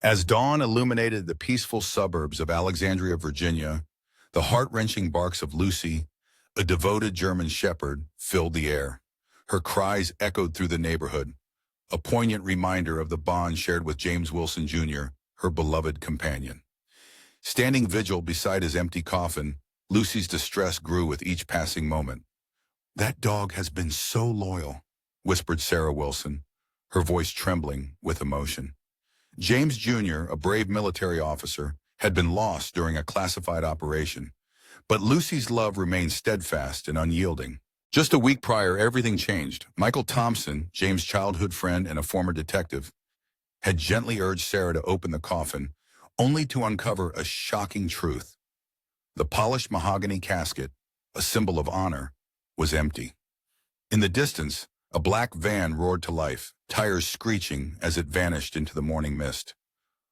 As dawn illuminated the peaceful suburbs of Alexandria, Virginia, the heart-wrenching barks of Lucy, a devoted German shepherd, filled the air. Her cries echoed through the neighborhood, a poignant reminder of the bond shared with James Wilson Jr., her beloved companion. Standing vigil beside his empty coffin, Lucy's distress grew with each passing moment. "That dog has been so loyal," whispered Sarah Wilson, her voice trembling with emotion. James Jr., a brave military officer, had been lost during a classified operation, but Lucy's love remained steadfast and unyielding. Just a week prior, everything changed. Michael Thompson, James' childhood friend and a former detective, had gently urged Sarah to open the coffin, only to uncover a shocking truth. The polished mahogany casket, a symbol of honor, was empty. In the distance, a black van roared to life, tires screeching as it vanished into the morning mist.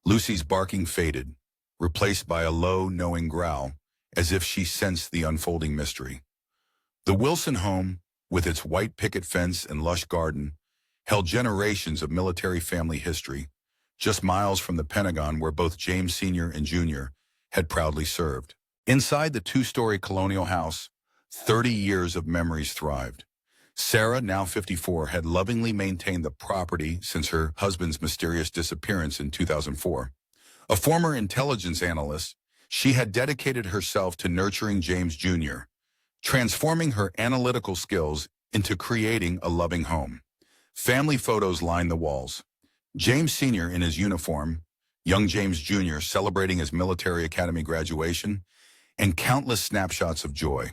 Lucy's barking faded, replaced by a low, knowing growl, as if she sensed the unfolding mystery. The Wilson home, with its white picket fence and lush garden, held generations of military family history, just miles from the Pentagon where both James Sr. and Jr. had proudly served. Inside the two-story colonial house, 30 years of memories thrived. Sarah, now 54, had lovingly maintained the property since her husband's mysterious disappearance in 2004. A former intelligence analyst, she had dedicated herself to nurturing James Jr., transforming her analytical skills into creating a loving home. Family photos lined the walls. James Sr. in his uniform, young James Jr. celebrating his military academy graduation, and countless snapshots of joy.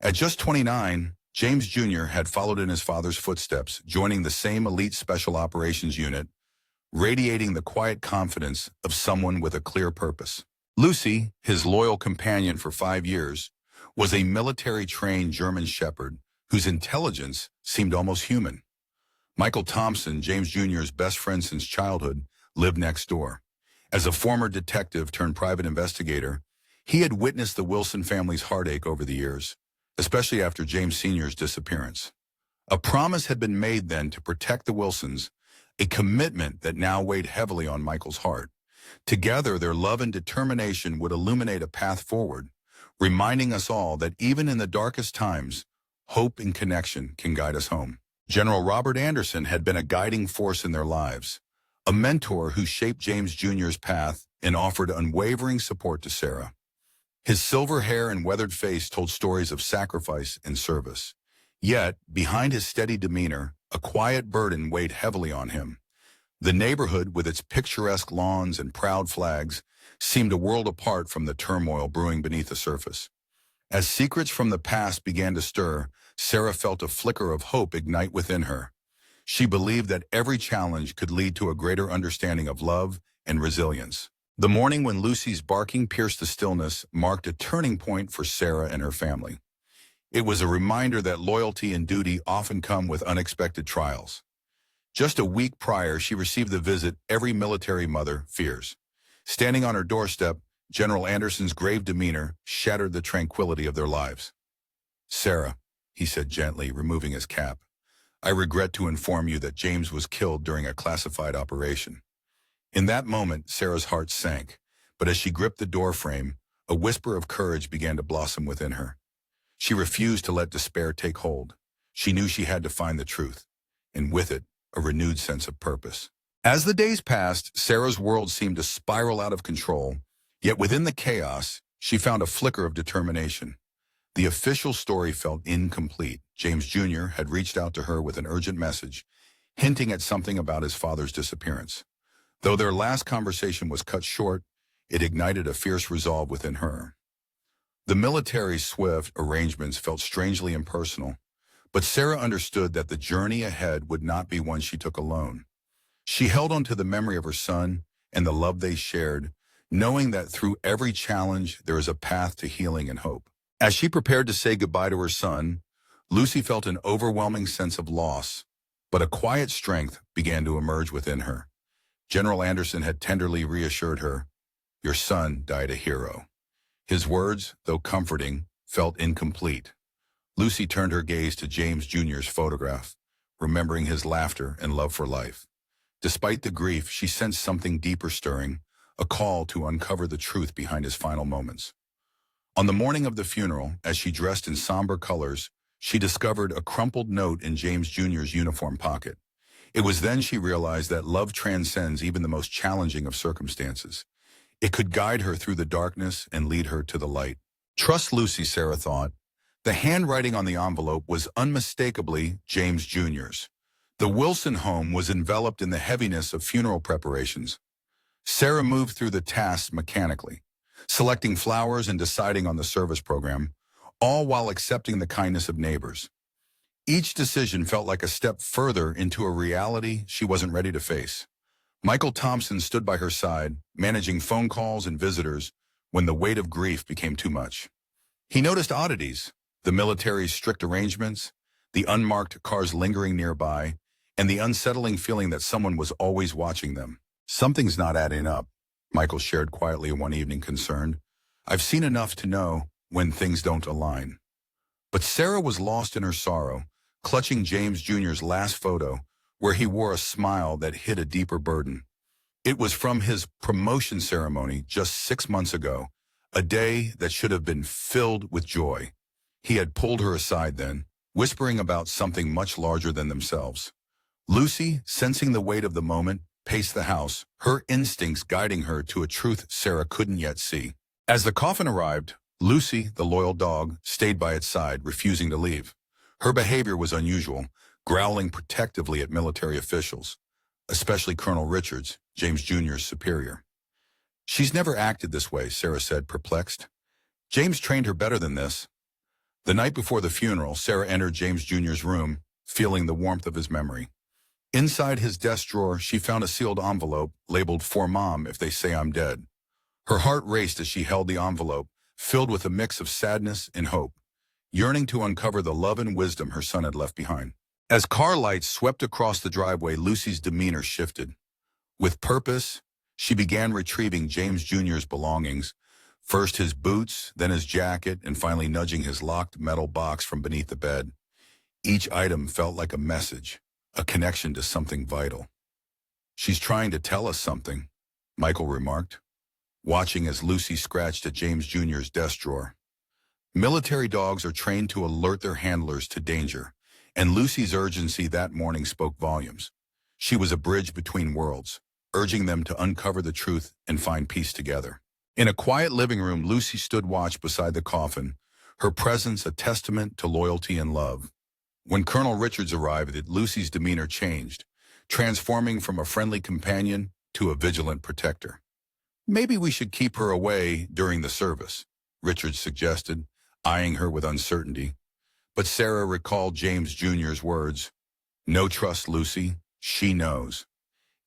At just 29, James Jr. had followed in his father's footsteps, joining the same elite special operations unit, radiating the quiet confidence of someone with a clear purpose. Lucy, his loyal companion for 5 years, was a military-trained German shepherd whose intelligence seemed almost human. Michael Thompson, James Jr.'s best friend since childhood, lived next door. As a former detective turned private investigator, he had witnessed the Wilson family's heartache over the years, especially after James Sr.'s disappearance. A promise had been made then to protect the Wilsons, a commitment that now weighed heavily on Michael's heart. Together, their love and determination would illuminate a path forward, reminding us all that even in the darkest times, hope and connection can guide us home. General Robert Anderson had been a guiding force in their lives, a mentor who shaped James Jr.'s path and offered unwavering support to Sarah. His silver hair and weathered face told stories of sacrifice and service. Yet, behind his steady demeanor, a quiet burden weighed heavily on him. The neighborhood, with its picturesque lawns and proud flags, seemed a world apart from the turmoil brewing beneath the surface. As secrets from the past began to stir, Sarah felt a flicker of hope ignite within her. She believed that every challenge could lead to a greater understanding of love and resilience. The morning when Lucy's barking pierced the stillness marked a turning point for Sarah and her family. It was a reminder that loyalty and duty often come with unexpected trials. Just a week prior, she received the visit every military mother fears. Standing on her doorstep, General Anderson's grave demeanor shattered the tranquility of their lives. "Sarah," he said gently, removing his cap, "I regret to inform you that James was killed during a classified operation." In that moment, Sarah's heart sank, but as she gripped the doorframe, a whisper of courage began to blossom within her. She refused to let despair take hold. She knew she had to find the truth, and with it, a renewed sense of purpose. As the days passed, Sarah's world seemed to spiral out of control, yet within the chaos, she found a flicker of determination. The official story felt incomplete. James Jr. had reached out to her with an urgent message, hinting at something about his father's disappearance. Though their last conversation was cut short, it ignited a fierce resolve within her. The military's swift arrangements felt strangely impersonal, but Sarah understood that the journey ahead would not be one she took alone. She held on to the memory of her son and the love they shared, knowing that through every challenge there is a path to healing and hope. As she prepared to say goodbye to her son, Lucy felt an overwhelming sense of loss, but a quiet strength began to emerge within her. General Anderson had tenderly reassured her, "Your son died a hero." His words, though comforting, felt incomplete. Lucy turned her gaze to James Jr.'s photograph, remembering his laughter and love for life. Despite the grief, she sensed something deeper stirring, a call to uncover the truth behind his final moments. On the morning of the funeral, as she dressed in somber colors, she discovered a crumpled note in James Jr.'s uniform pocket. It was then she realized that love transcends even the most challenging of circumstances. It could guide her through the darkness and lead her to the light. Trust Lucy, Sarah thought. The handwriting on the envelope was unmistakably James Jr.'s. The Wilson home was enveloped in the heaviness of funeral preparations. Sarah moved through the tasks mechanically, selecting flowers and deciding on the service program, all while accepting the kindness of neighbors. Each decision felt like a step further into a reality she wasn't ready to face. Michael Thompson stood by her side, managing phone calls and visitors when the weight of grief became too much. He noticed oddities, the military's strict arrangements, the unmarked cars lingering nearby, and the unsettling feeling that someone was always watching them. Something's not adding up, Michael shared quietly one evening, concerned. I've seen enough to know when things don't align. But Sarah was lost in her sorrow, clutching James Jr.'s last photo, where he wore a smile that hid a deeper burden. It was from his promotion ceremony just 6 months ago, a day that should have been filled with joy. He had pulled her aside then, whispering about something much larger than themselves. Lucy, sensing the weight of the moment, paced the house, her instincts guiding her to a truth Sarah couldn't yet see. As the coffin arrived, Lucy, the loyal dog, stayed by its side, refusing to leave. Her behavior was unusual, growling protectively at military officials, especially Colonel Richards, James Jr.'s superior. She's never acted this way, Sarah said, perplexed. James trained her better than this. The night before the funeral, Sarah entered James Jr.'s room, feeling the warmth of his memory. Inside his desk drawer, she found a sealed envelope labeled "For Mom if they say I'm dead." Her heart raced as she held the envelope, filled with a mix of sadness and hope, yearning to uncover the love and wisdom her son had left behind. As car lights swept across the driveway, Lucy's demeanor shifted. With purpose, she began retrieving James Jr.'s belongings, first his boots, then his jacket, and finally nudging his locked metal box from beneath the bed. Each item felt like a message, a connection to something vital. She's trying to tell us something, Michael remarked, watching as Lucy scratched at James Jr.'s desk drawer. Military dogs are trained to alert their handlers to danger, and Lucy's urgency that morning spoke volumes. She was a bridge between worlds, urging them to uncover the truth and find peace together. In a quiet living room, Lucy stood watch beside the coffin, her presence a testament to loyalty and love. When Colonel Richards arrived, Lucy's demeanor changed, transforming from a friendly companion to a vigilant protector. Maybe we should keep her away during the service, Richards suggested, eyeing her with uncertainty. But Sarah recalled James Jr.'s words, "No trust, Lucy. She knows."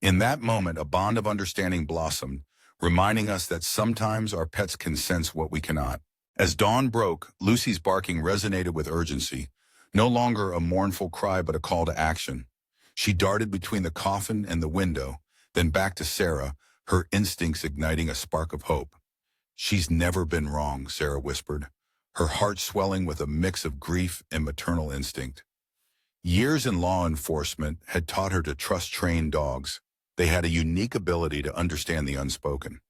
In that moment, a bond of understanding blossomed, reminding us that sometimes our pets can sense what we cannot. As dawn broke, Lucy's barking resonated with urgency, no longer a mournful cry but a call to action. She darted between the coffin and the window, then back to Sarah, her instincts igniting a spark of hope. "She's never been wrong," Sarah whispered, her heart swelling with a mix of grief and maternal instinct. Years in law enforcement had taught her to trust trained dogs. They had a unique ability to understand the unspoken.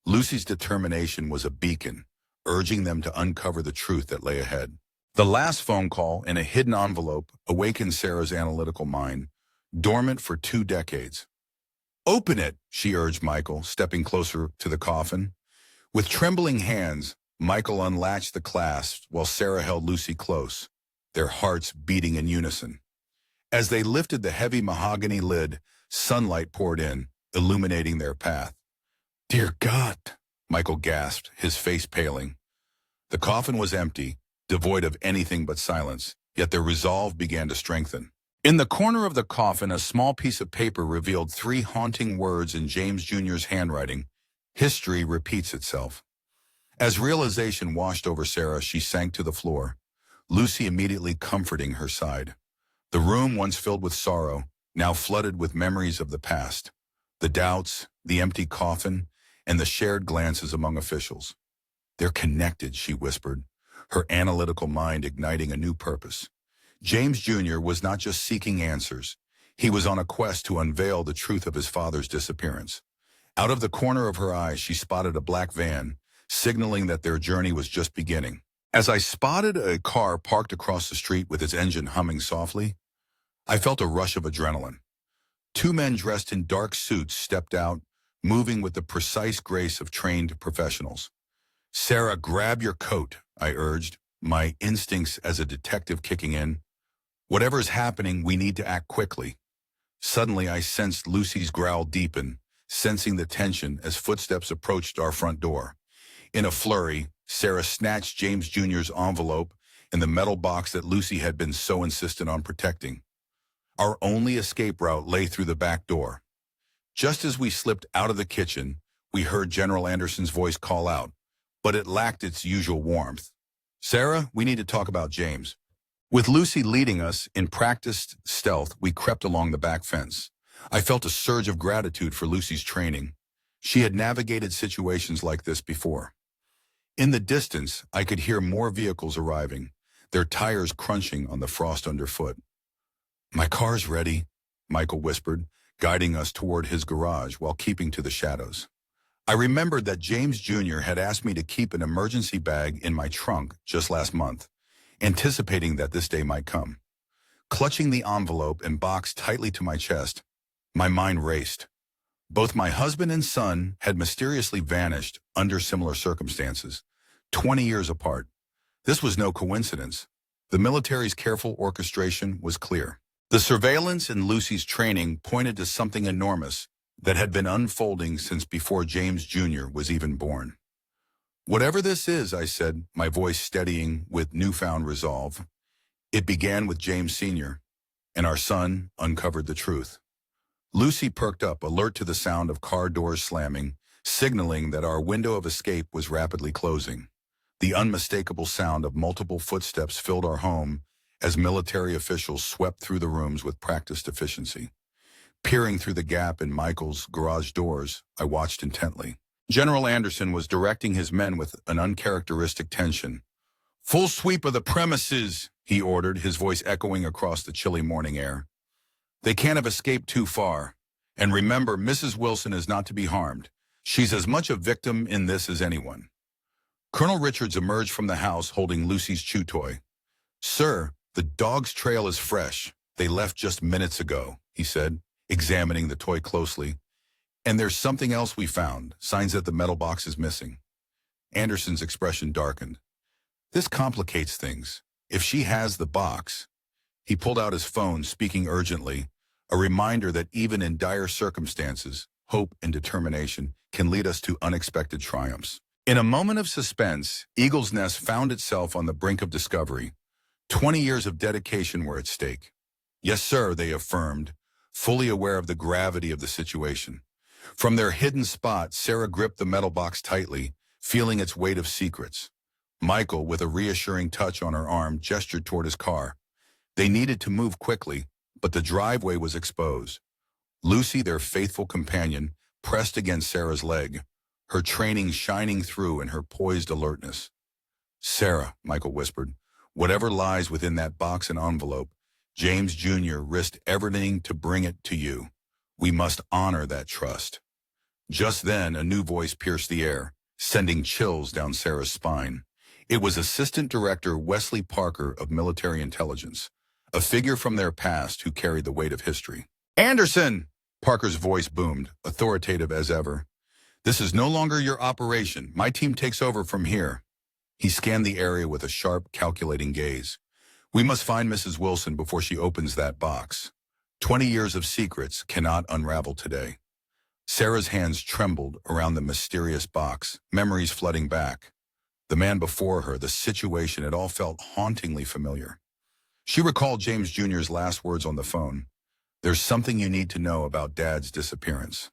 Lucy's determination was a beacon, urging them to uncover the truth that lay ahead. The last phone call in a hidden envelope awakened Sarah's analytical mind, dormant for 2 decades. "Open it," she urged Michael, stepping closer to the coffin. With trembling hands, Michael unlatched the clasp while Sarah held Lucy close, their hearts beating in unison. As they lifted the heavy mahogany lid, sunlight poured in, illuminating their path. "Dear God," Michael gasped, his face paling. The coffin was empty, devoid of anything but silence, yet their resolve began to strengthen. In the corner of the coffin, a small piece of paper revealed 3 haunting words in James Jr.'s handwriting. "History repeats itself." As realization washed over Sarah, she sank to the floor, Lucy immediately comforting her side. The room, once filled with sorrow, now flooded with memories of the past, the doubts, the empty coffin, and the shared glances among officials. "They're connected," she whispered, her analytical mind igniting a new purpose. James Jr. was not just seeking answers. He was on a quest to unveil the truth of his father's disappearance. Out of the corner of her eye, she spotted a black van, signaling that their journey was just beginning. As I spotted a car parked across the street with its engine humming softly, I felt a rush of adrenaline. Two men dressed in dark suits stepped out, moving with the precise grace of trained professionals. "Sarah, grab your coat," I urged, my instincts as a detective kicking in. "Whatever's happening, we need to act quickly." Suddenly, I sensed Lucy's growl deepen, sensing the tension as footsteps approached our front door. In a flurry, Sarah snatched James Jr.'s envelope and the metal box that Lucy had been so insistent on protecting. Our only escape route lay through the back door. Just as we slipped out of the kitchen, we heard General Anderson's voice call out, but it lacked its usual warmth. "Sarah, we need to talk about James." With Lucy leading us in practiced stealth, we crept along the back fence. I felt a surge of gratitude for Lucy's training. She had navigated situations like this before. In the distance, I could hear more vehicles arriving, their tires crunching on the frost underfoot. "My car's ready," Michael whispered, guiding us toward his garage while keeping to the shadows. I remembered that James Jr. had asked me to keep an emergency bag in my trunk just last month, anticipating that this day might come. Clutching the envelope and box tightly to my chest, my mind raced. Both my husband and son had mysteriously vanished under similar circumstances, 20 years apart. This was no coincidence. The military's careful orchestration was clear. The surveillance in Lucy's training pointed to something enormous that had been unfolding since before James Jr. was even born. "Whatever this is," I said, my voice steadying with newfound resolve, "it began with James Sr., and our son uncovered the truth." Lucy perked up, alert to the sound of car doors slamming, signaling that our window of escape was rapidly closing. The unmistakable sound of multiple footsteps filled our home as military officials swept through the rooms with practiced efficiency. Peering through the gap in Michael's garage doors, I watched intently. General Anderson was directing his men with an uncharacteristic tension. "Full sweep of the premises," he ordered, his voice echoing across the chilly morning air. "They can't have escaped too far. And remember, Mrs. Wilson is not to be harmed. She's as much a victim in this as anyone." Colonel Richards emerged from the house holding Lucy's chew toy. "Sir, the dog's trail is fresh. They left just minutes ago," he said, examining the toy closely. "And there's something else we found, signs that the metal box is missing." Anderson's expression darkened. "This complicates things. If she has the box..." He pulled out his phone, speaking urgently, a reminder that even in dire circumstances, hope and determination can lead us to unexpected triumphs. In a moment of suspense, Eagle's Nest found itself on the brink of discovery. 20 years of dedication were at stake. "Yes, sir," they affirmed, fully aware of the gravity of the situation. From their hidden spot, Sarah gripped the metal box tightly, feeling its weight of secrets. Michael, with a reassuring touch on her arm, gestured toward his car. They needed to move quickly, but the driveway was exposed. Lucy, their faithful companion, pressed against Sarah's leg, her training shining through in her poised alertness. "Sarah," Michael whispered, "whatever lies within that box and envelope, James Jr. risked everything to bring it to you. We must honor that trust." Just then, a new voice pierced the air, sending chills down Sarah's spine. It was Assistant Director Wesley Parker of Military Intelligence, a figure from their past who carried the weight of history. "Anderson!" Parker's voice boomed, authoritative as ever. "This is no longer your operation. My team takes over from here." He scanned the area with a sharp, calculating gaze. "We must find Mrs. Wilson before she opens that box. 20 years of secrets cannot unravel today." Sarah's hands trembled around the mysterious box, memories flooding back. The man before her, the situation, it all felt hauntingly familiar. She recalled James Jr.'s last words on the phone. "There's something you need to know about Dad's disappearance."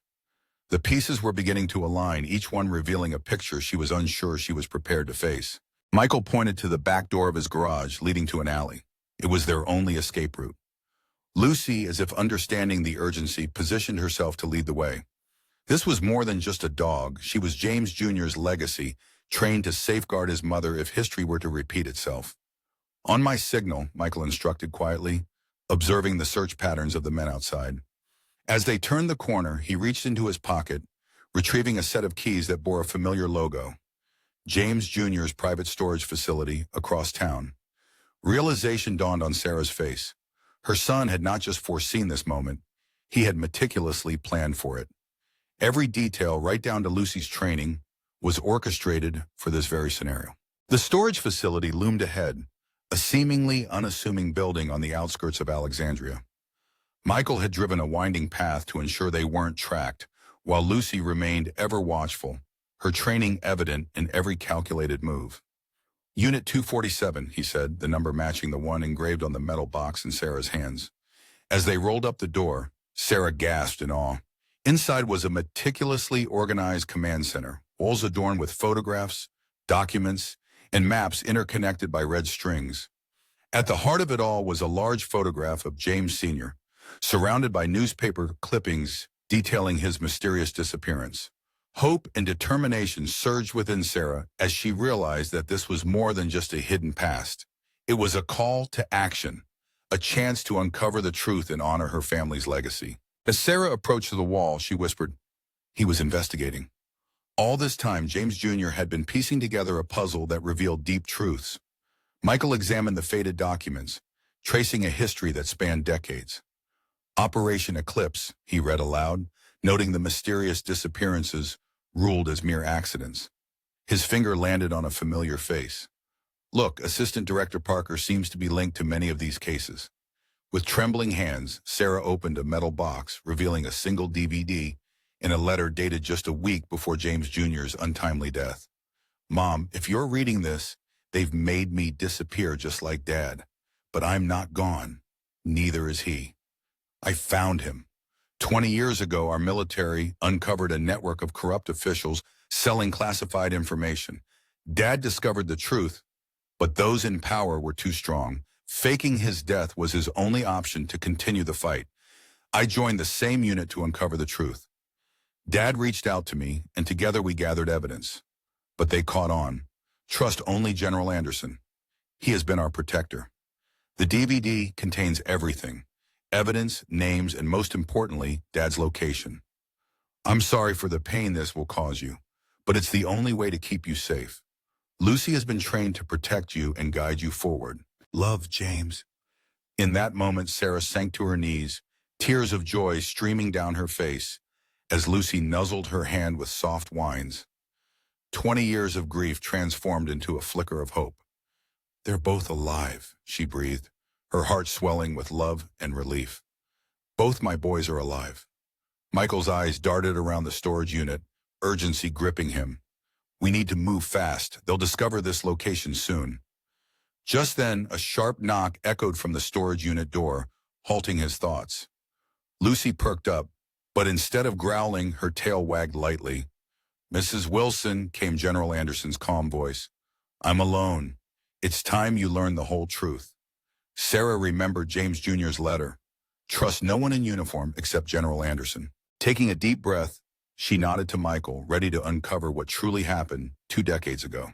The pieces were beginning to align, each one revealing a picture she was unsure she was prepared to face. Michael pointed to the back door of his garage, leading to an alley. It was their only escape route. Lucy, as if understanding the urgency, positioned herself to lead the way. This was more than just a dog. She was James Jr.'s legacy, trained to safeguard his mother if history were to repeat itself. "On my signal," Michael instructed quietly, observing the search patterns of the men outside. As they turned the corner, he reached into his pocket, retrieving a set of keys that bore a familiar logo, James Jr.'s private storage facility across town. Realization dawned on Sarah's face. Her son had not just foreseen this moment, he had meticulously planned for it. Every detail, right down to Lucy's training, was orchestrated for this very scenario. The storage facility loomed ahead, a seemingly unassuming building on the outskirts of Alexandria. Michael had driven a winding path to ensure they weren't tracked, while Lucy remained ever watchful, her training evident in every calculated move. Unit 247, he said, the number matching the one engraved on the metal box in Sarah's hands. As they rolled up the door, Sarah gasped in awe. Inside was a meticulously organized command center, walls adorned with photographs, documents, and maps interconnected by red strings. At the heart of it all was a large photograph of James Sr., surrounded by newspaper clippings detailing his mysterious disappearance. Hope and determination surged within Sarah as she realized that this was more than just a hidden past. It was a call to action, a chance to uncover the truth and honor her family's legacy. As Sarah approached the wall, she whispered, "He was investigating." All this time, James Jr. had been piecing together a puzzle that revealed deep truths. Michael examined the faded documents, tracing a history that spanned decades. Operation Eclipse, he read aloud, noting the mysterious disappearances ruled as mere accidents. His finger landed on a familiar face. "Look, Assistant Director Parker seems to be linked to many of these cases." With trembling hands, Sarah opened a metal box, revealing a single DVD and a letter dated just a week before James Jr.'s untimely death. "Mom, if you're reading this, they've made me disappear just like Dad. But I'm not gone. Neither is he. I found him. 20 years ago, our military uncovered a network of corrupt officials selling classified information. Dad discovered the truth, but those in power were too strong. Faking his death was his only option to continue the fight. I joined the same unit to uncover the truth. Dad reached out to me, and together we gathered evidence. But they caught on. Trust only General Anderson. He has been our protector." The DVD contains everything: evidence, names, and most importantly, Dad's location. "I'm sorry for the pain this will cause you, but it's the only way to keep you safe. Lucy has been trained to protect you and guide you forward. Love, James." In that moment, Sarah sank to her knees, tears of joy streaming down her face, as Lucy nuzzled her hand with soft whines. 20 years of grief transformed into a flicker of hope. "They're both alive," she breathed, her heart swelling with love and relief. "Both my boys are alive." Michael's eyes darted around the storage unit, urgency gripping him. "We need to move fast. They'll discover this location soon." Just then, a sharp knock echoed from the storage unit door, halting his thoughts. Lucy perked up, but instead of growling, her tail wagged lightly. "Mrs. Wilson," came General Anderson's calm voice. "I'm alone. It's time you learn the whole truth." Sarah remembered James Jr.'s letter. Trust no one in uniform except General Anderson. Taking a deep breath, she nodded to Michael, ready to uncover what truly happened 2 decades ago.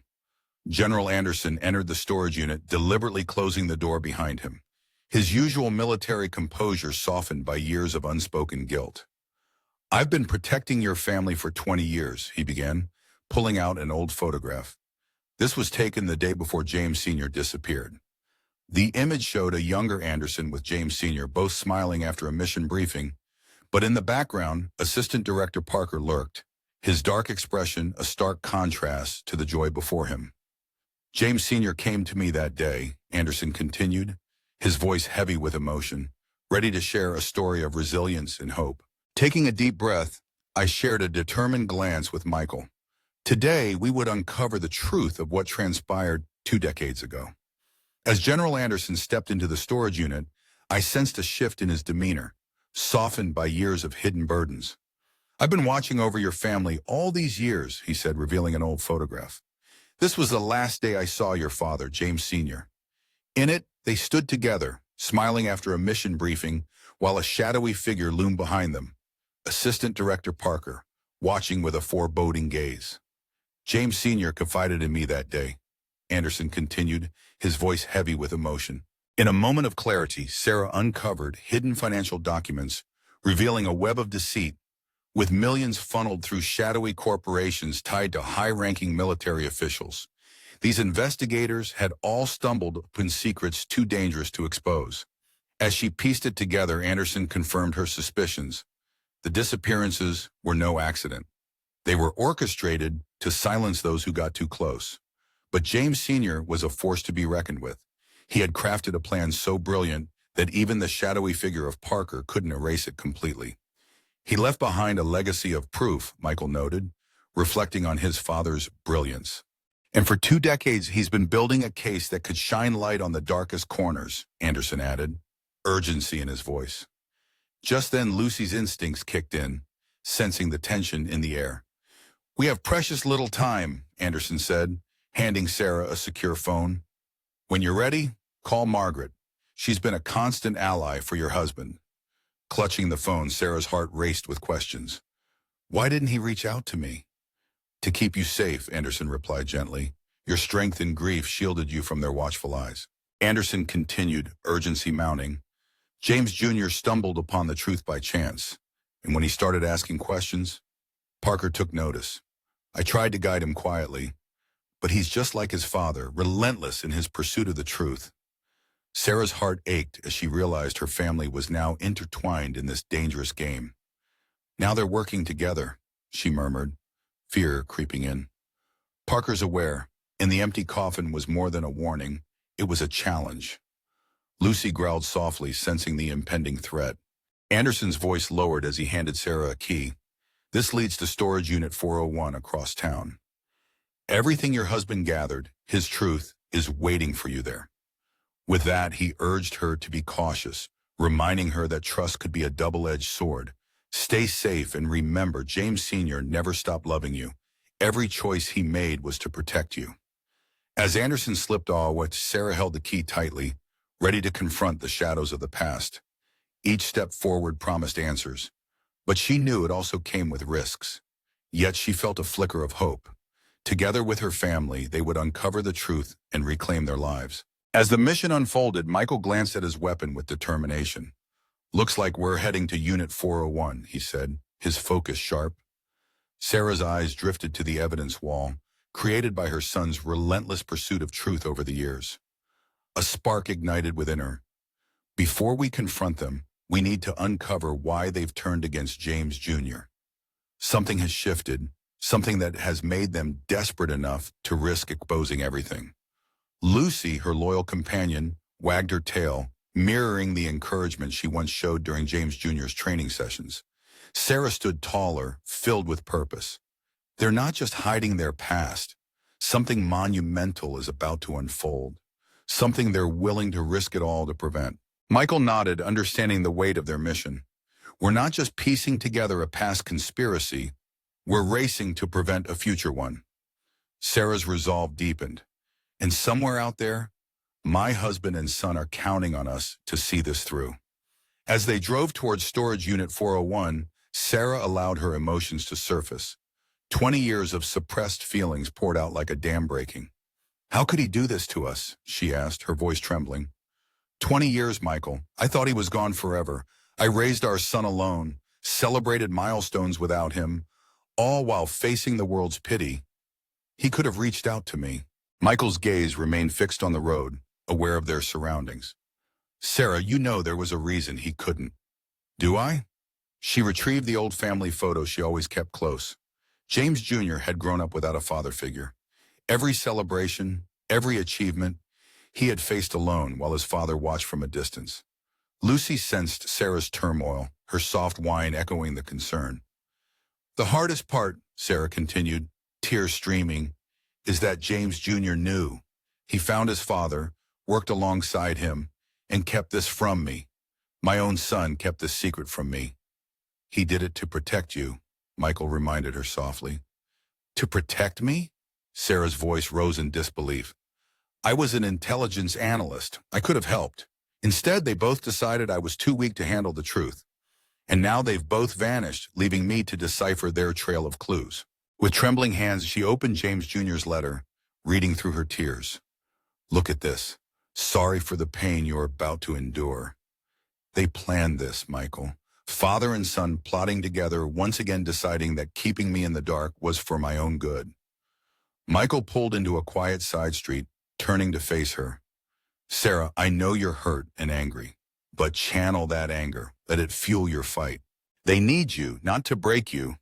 General Anderson entered the storage unit, deliberately closing the door behind him. His usual military composure softened by years of unspoken guilt. "I've been protecting your family for 20 years, he began, pulling out an old photograph. This was taken the day before James Sr. disappeared. The image showed a younger Anderson with James Sr. both smiling after a mission briefing, but in the background, Assistant Director Parker lurked, his dark expression a stark contrast to the joy before him. "James Sr. came to me that day," Anderson continued, his voice heavy with emotion, ready to share a story of resilience and hope. Taking a deep breath, I shared a determined glance with Michael. Today, we would uncover the truth of what transpired 2 decades ago. As General Anderson stepped into the storage unit, I sensed a shift in his demeanor, softened by years of hidden burdens. "I've been watching over your family all these years," he said, revealing an old photograph. "This was the last day I saw your father, James Sr. In it, they stood together, smiling after a mission briefing, while a shadowy figure loomed behind them, Assistant Director Parker, watching with a foreboding gaze. James Sr. confided in me that day," Anderson continued, his voice heavy with emotion. In a moment of clarity, Sarah uncovered hidden financial documents, revealing a web of deceit, with millions funneled through shadowy corporations tied to high-ranking military officials. These investigators had all stumbled upon secrets too dangerous to expose. As she pieced it together, Anderson confirmed her suspicions. The disappearances were no accident. They were orchestrated to silence those who got too close. But James Sr. was a force to be reckoned with. He had crafted a plan so brilliant that even the shadowy figure of Parker couldn't erase it completely. He left behind a legacy of proof, Michael noted, reflecting on his father's brilliance. And for 2 decades, he's been building a case that could shine light on the darkest corners, Anderson added, urgency in his voice. Just then, Lucy's instincts kicked in, sensing the tension in the air. "We have precious little time," Anderson said, handing Sarah a secure phone. "When you're ready, call Margaret. She's been a constant ally for your husband." Clutching the phone, Sarah's heart raced with questions. "Why didn't he reach out to me?" "To keep you safe," Anderson replied gently. "Your strength and grief shielded you from their watchful eyes." Anderson continued, urgency mounting. James Jr. stumbled upon the truth by chance, and when he started asking questions, Parker took notice. "I tried to guide him quietly, but he's just like his father, relentless in his pursuit of the truth." Sarah's heart ached as she realized her family was now intertwined in this dangerous game. "Now they're working together," she murmured, fear creeping in. "Parker's aware, and the empty coffin was more than a warning, it was a challenge." Lucy growled softly, sensing the impending threat. Anderson's voice lowered as he handed Sarah a key. "This leads to storage unit 401 across town. Everything your husband gathered, his truth, is waiting for you there." With that, he urged her to be cautious, reminding her that trust could be a double-edged sword. "Stay safe and remember, James Sr. never stopped loving you. Every choice he made was to protect you." As Anderson slipped away, Sarah held the key tightly, ready to confront the shadows of the past. Each step forward promised answers, but she knew it also came with risks. Yet she felt a flicker of hope. Together with her family, they would uncover the truth and reclaim their lives. As the mission unfolded, Michael glanced at his weapon with determination. "Looks like we're heading to Unit 401, he said, his focus sharp. Sarah's eyes drifted to the evidence wall, created by her son's relentless pursuit of truth over the years. A spark ignited within her. "Before we confront them, we need to uncover why they've turned against James Jr. Something has shifted, something that has made them desperate enough to risk exposing everything." Lucy, her loyal companion, wagged her tail, mirroring the encouragement she once showed during James Jr.'s training sessions. Sarah stood taller, filled with purpose. They're not just hiding their past. Something monumental is about to unfold. Something they're willing to risk it all to prevent. Michael nodded, understanding the weight of their mission. "We're not just piecing together a past conspiracy, we're racing to prevent a future one." Sarah's resolve deepened. "And somewhere out there, my husband and son are counting on us to see this through." As they drove towards Storage Unit 401, Sarah allowed her emotions to surface. 20 years of suppressed feelings poured out like a dam breaking. "How could he do this to us?" she asked, her voice trembling. 20 years, Michael. I thought he was gone forever. I raised our son alone, celebrated milestones without him, all while facing the world's pity. He could have reached out to me." Michael's gaze remained fixed on the road, aware of their surroundings. "Sarah, you know there was a reason he couldn't." "Do I?" She retrieved the old family photo she always kept close. James Jr. had grown up without a father figure. Every celebration, every achievement, he had faced alone while his father watched from a distance. Lucy sensed Sarah's turmoil, her soft whine echoing the concern. "The hardest part," Sarah continued, tears streaming, "is that James Jr. knew. He found his father, worked alongside him, and kept this from me. My own son kept this secret from me." "He did it to protect you," Michael reminded her softly. "To protect me?" Sarah's voice rose in disbelief. "I was an intelligence analyst. I could have helped. Instead, they both decided I was too weak to handle the truth. And now they've both vanished, leaving me to decipher their trail of clues." With trembling hands, she opened James Jr.'s letter, reading through her tears. "Look at this. Sorry for the pain you're about to endure. They planned this, Michael. Father and son plotting together, once again deciding that keeping me in the dark was for my own good. Michael pulled into a quiet side street, turning to face her. Sarah, I know you're hurt and angry, but channel that anger. Let it fuel your fight. They need you, not to break you.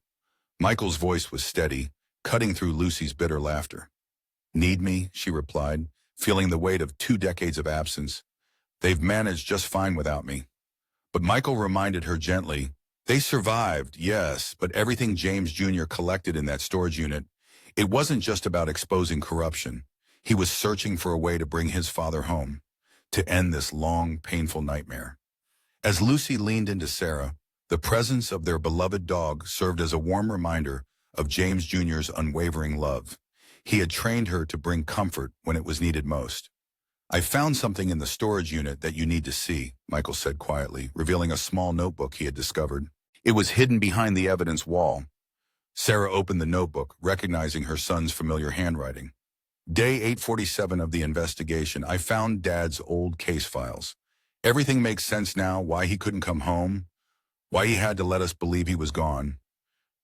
Michael's voice was steady, cutting through Lucy's bitter laughter. Need me, she replied, feeling the weight of 2 decades of absence. They've managed just fine without me. But Michael reminded her gently, they survived, yes, but everything James Jr. collected in that storage unit, it wasn't just about exposing corruption. He was searching for a way to bring his father home, to end this long, painful nightmare. As Lucy leaned into Sarah, the presence of their beloved dog served as a warm reminder of James Jr.'s unwavering love. He had trained her to bring comfort when it was needed most. I found something in the storage unit that you need to see, Michael said quietly, revealing a small notebook he had discovered. It was hidden behind the evidence wall. Sarah opened the notebook, recognizing her son's familiar handwriting. Day 847 of the investigation, I found Dad's old case files. Everything makes sense now, why he couldn't come home, why he had to let us believe he was gone.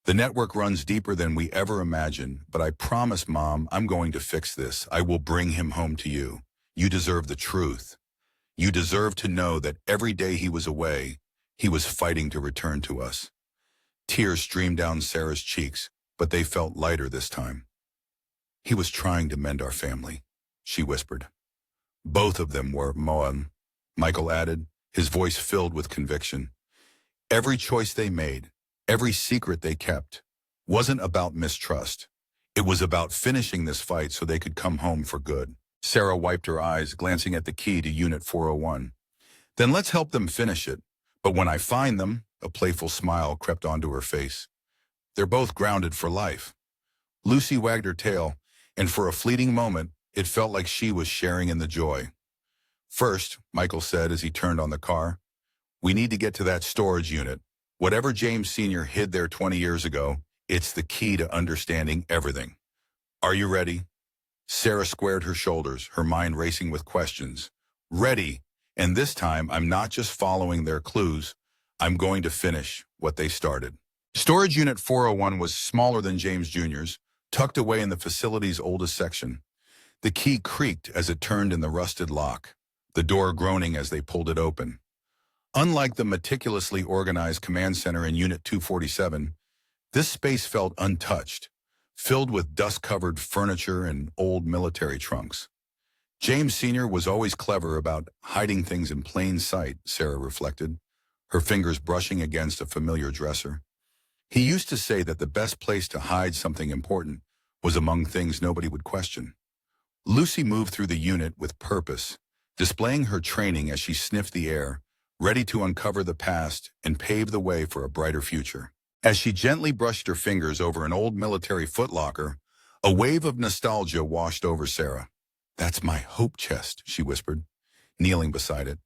The network runs deeper than we ever imagined, but I promise, Mom, I'm going to fix this. I will bring him home to you. You deserve the truth. You deserve to know that every day he was away, he was fighting to return to us. Tears streamed down Sarah's cheeks, but they felt lighter this time. He was trying to mend our family, she whispered. Both of them were, Moam, Michael added, his voice filled with conviction. Every choice they made, every secret they kept, wasn't about mistrust. It was about finishing this fight so they could come home for good. Sarah wiped her eyes, glancing at the key to Unit 401. Then let's help them finish it. But when I find them, a playful smile crept onto her face. They're both grounded for life. Lucy wagged her tail, and for a fleeting moment, it felt like she was sharing in the joy. First, Michael said as he turned on the car, we need to get to that storage unit. Whatever James Sr. hid there 20 years ago, it's the key to understanding everything. Are you ready? Sarah squared her shoulders, her mind racing with questions. Ready, and this time I'm not just following their clues, I'm going to finish what they started. Storage Unit 401 was smaller than James Jr.'s, tucked away in the facility's oldest section. The key creaked as it turned in the rusted lock, the door groaning as they pulled it open. Unlike the meticulously organized command center in Unit 247, this space felt untouched, filled with dust-covered furniture and old military trunks. James Sr. was always clever about hiding things in plain sight, Sarah reflected, her fingers brushing against a familiar dresser. He used to say that the best place to hide something important was among things nobody would question. Lucy moved through the unit with purpose, displaying her training as she sniffed the air, ready to uncover the past and pave the way for a brighter future. As she gently brushed her fingers over an old military footlocker, a wave of nostalgia washed over Sarah. That's my hope chest, she whispered, kneeling beside it.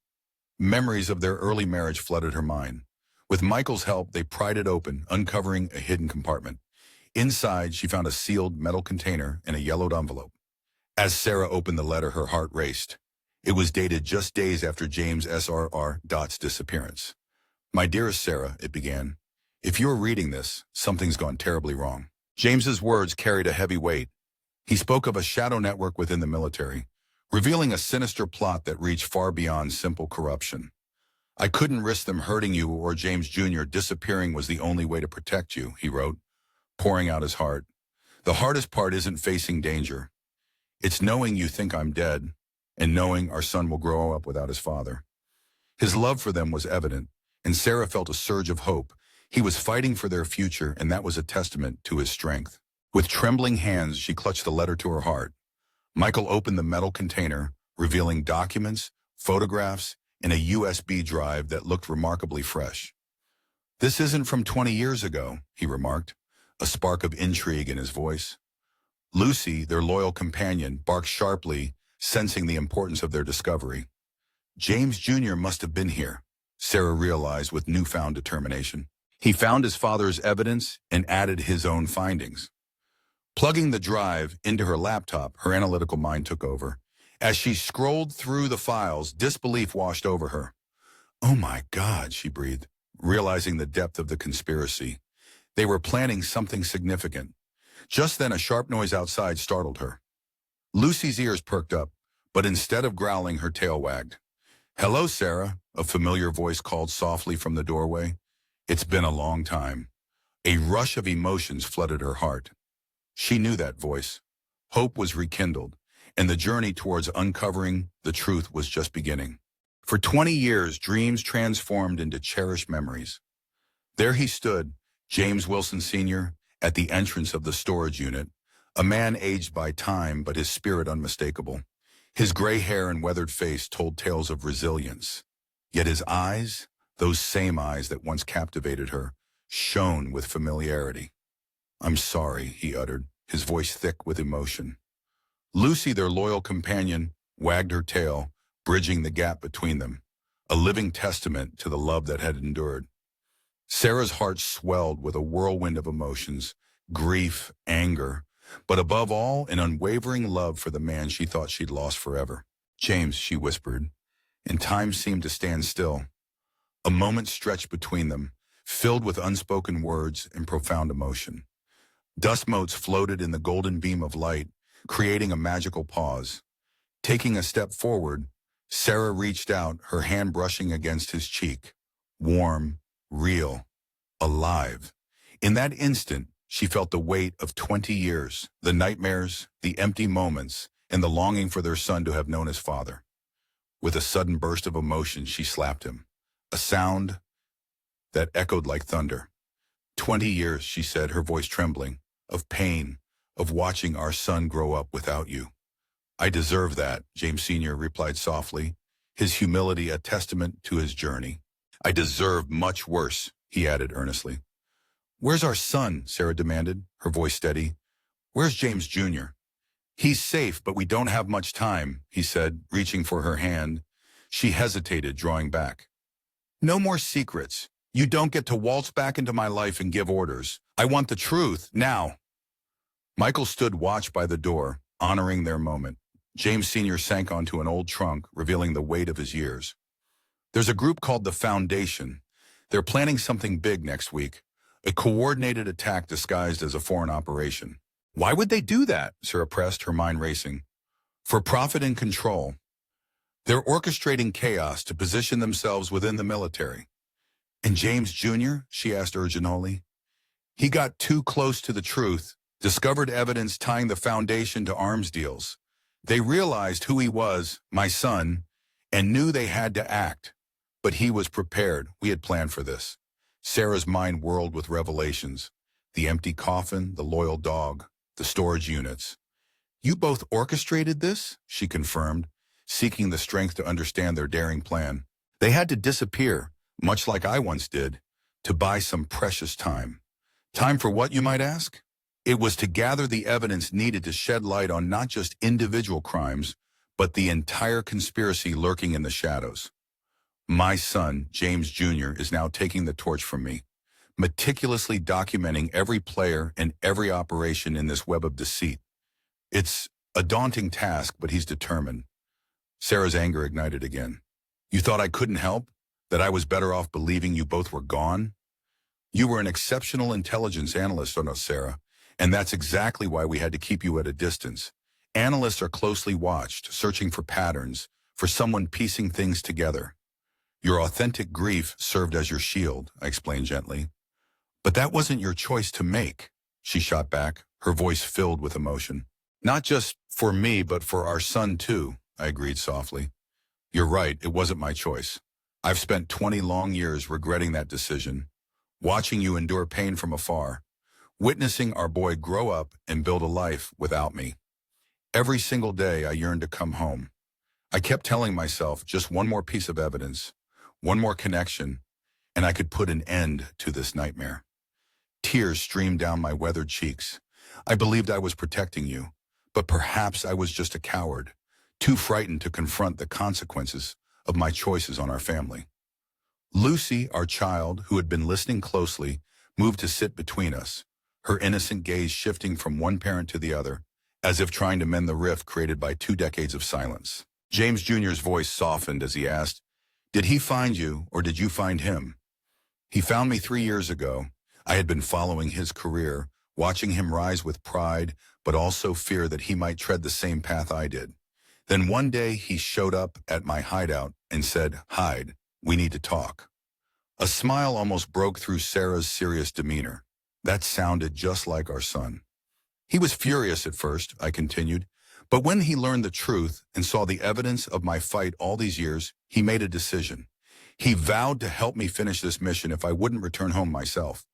Memories of their early marriage flooded her mind. With Michael's help, they pried it open, uncovering a hidden compartment. Inside, she found a sealed metal container and a yellowed envelope. As Sarah opened the letter, her heart raced. It was dated just days after James S.R.R.'s disappearance. My dearest Sarah, it began, if you're reading this, something's gone terribly wrong. James's words carried a heavy weight. He spoke of a shadow network within the military, revealing a sinister plot that reached far beyond simple corruption. I couldn't risk them hurting you or James Jr. Disappearing was the only way to protect you, he wrote, pouring out his heart. The hardest part isn't facing danger. It's knowing you think I'm dead, and knowing our son will grow up without his father. His love for them was evident, and Sarah felt a surge of hope. He was fighting for their future, and that was a testament to his strength. With trembling hands, she clutched the letter to her heart. Michael opened the metal container, revealing documents, photographs, and a USB drive that looked remarkably fresh. This isn't from 20 years ago, he remarked, a spark of intrigue in his voice. Lucy, their loyal companion, barked sharply, sensing the importance of their discovery. James Jr. must have been here, Sarah realized with newfound determination. He found his father's evidence and added his own findings. Plugging the drive into her laptop, her analytical mind took over. As she scrolled through the files, disbelief washed over her. "Oh my God," she breathed, realizing the depth of the conspiracy. They were planning something significant. Just then, a sharp noise outside startled her. Lucy's ears perked up, but instead of growling, her tail wagged. "Hello, Sarah," a familiar voice called softly from the doorway. It's been a long time. A rush of emotions flooded her heart. She knew that voice. Hope was rekindled, and the journey towards uncovering the truth was just beginning. For 20 years, dreams transformed into cherished memories. There he stood, James Wilson Sr., at the entrance of the storage unit, a man aged by time but his spirit unmistakable. His gray hair and weathered face told tales of resilience. Yet his eyes, those same eyes that once captivated her, shone with familiarity. "I'm sorry," he uttered, his voice thick with emotion. Lucy, their loyal companion, wagged her tail, bridging the gap between them, a living testament to the love that had endured. Sarah's heart swelled with a whirlwind of emotions, grief, anger, but above all, an unwavering love for the man she thought she'd lost forever. "James," she whispered, and time seemed to stand still. A moment stretched between them, filled with unspoken words and profound emotion. Dust motes floated in the golden beam of light, creating a magical pause. Taking a step forward, Sarah reached out, her hand brushing against his cheek. Warm, real, alive. In that instant, she felt the weight of 20 years, the nightmares, the empty moments, and the longing for their son to have known his father. With a sudden burst of emotion, she slapped him, a sound that echoed like thunder. 20 years, she said, her voice trembling, of pain, of watching our son grow up without you. "I deserve that," James Sr. replied softly, his humility a testament to his journey. "I deserve much worse," he added earnestly. "Where's our son?" Sarah demanded, her voice steady. "Where's James Jr.?" "He's safe, but we don't have much time," he said, reaching for her hand. She hesitated, drawing back. "No more secrets. You don't get to waltz back into my life and give orders. I want the truth, now." Michael stood watch by the door, honoring their moment. James Sr. sank onto an old trunk, revealing the weight of his years. "There's a group called the Foundation. They're planning something big next week, a coordinated attack disguised as a foreign operation." "Why would they do that?" Sarah pressed, her mind racing. "For profit and control. They're orchestrating chaos to position themselves within the military." "And James Jr.?" she asked urgently. "He got too close to the truth, discovered evidence tying the Foundation to arms deals. They realized who he was, my son, and knew they had to act. But he was prepared. We had planned for this." Sarah's mind whirled with revelations. The empty coffin, the loyal dog, the storage units. "You both orchestrated this?" she confirmed, seeking the strength to understand their daring plan. "They had to disappear, much like I once did, to buy some precious time." "Time for what, you might ask?" "It was to gather the evidence needed to shed light on not just individual crimes, but the entire conspiracy lurking in the shadows. My son, James Jr., is now taking the torch from me, meticulously documenting every player and every operation in this web of deceit. It's a daunting task, but he's determined." Sarah's anger ignited again. "You thought I couldn't help? That I was better off believing you both were gone? You were an exceptional intelligence analyst on us, Sarah, and that's exactly why we had to keep you at a distance. Analysts are closely watched, searching for patterns, for someone piecing things together. Your authentic grief served as your shield," I explained gently. "But that wasn't your choice to make," she shot back, her voice filled with emotion. "Not just for me, but for our son too," I agreed softly. "You're right, it wasn't my choice. I've spent 20 long years regretting that decision, watching you endure pain from afar, witnessing our boy grow up and build a life without me. Every single day I yearned to come home. I kept telling myself just one more piece of evidence, one more connection, and I could put an end to this nightmare." Tears streamed down my weathered cheeks. I believed I was protecting you, but perhaps I was just a coward, too frightened to confront the consequences of my choices on our family. Lucy, our child, who had been listening closely, moved to sit between us, her innocent gaze shifting from one parent to the other, as if trying to mend the rift created by 2 decades of silence. James Jr.'s voice softened as he asked, "Did he find you, or did you find him?" "He found me 3 years ago. I had been following his career, watching him rise with pride, but also fear that he might tread the same path I did. Then one day he showed up at my hideout and said, 'Hide, we need to talk.'" A smile almost broke through Sarah's serious demeanor. That sounded just like our son. "He was furious at first," I continued, "but when he learned the truth and saw the evidence of my fight all these years, he made a decision. He vowed to help me finish this mission if I wouldn't return home myself."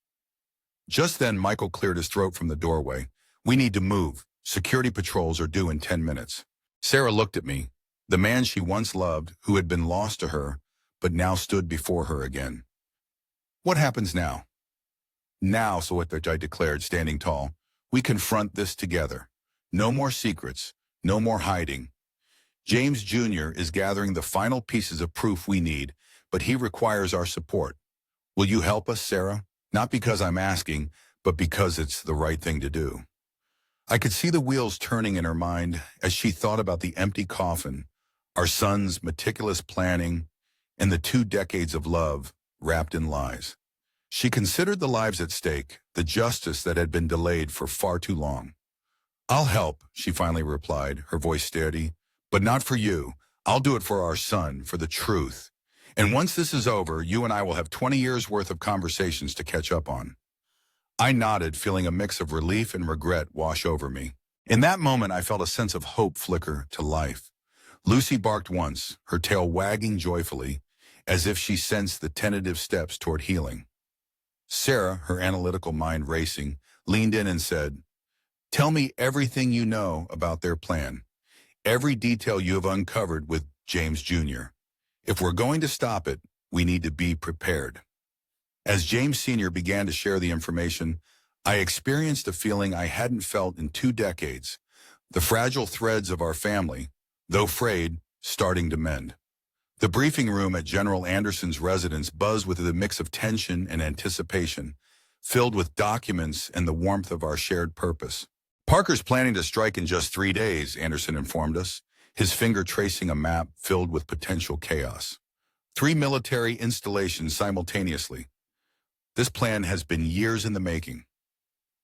Just then, Michael cleared his throat from the doorway. "We need to move. Security patrols are due in 10 minutes. Sarah looked at me, the man she once loved, who had been lost to her, but now stood before her again. "What happens now?" "Now," so what I declared, standing tall, "we confront this together. No more secrets, no more hiding. James Jr. is gathering the final pieces of proof we need, but he requires our support. Will you help us, Sarah? Not because I'm asking, but because it's the right thing to do." I could see the wheels turning in her mind as she thought about the empty coffin, our son's meticulous planning, and the 2 decades of love wrapped in lies. She considered the lives at stake, the justice that had been delayed for far too long. "I'll help," she finally replied, her voice steady, "but not for you. I'll do it for our son, for the truth. And once this is over, you and I will have 20 years' worth of conversations to catch up on." I nodded, feeling a mix of relief and regret wash over me. In that moment, I felt a sense of hope flicker to life. Lucy barked once, her tail wagging joyfully, as if she sensed the tentative steps toward healing. Sarah, her analytical mind racing, leaned in and said, "Tell me everything you know about their plan, every detail you have uncovered with James Jr. If we're going to stop it, we need to be prepared." As James Sr. began to share the information, I experienced a feeling I hadn't felt in 2 decades, the fragile threads of our family, though frayed, starting to mend. The briefing room at General Anderson's residence buzzed with a mix of tension and anticipation, filled with documents and the warmth of our shared purpose. "Parker's planning to strike in just 3 days, Anderson informed us, his finger tracing a map filled with potential chaos. 3 military installations simultaneously. This plan has been years in the making."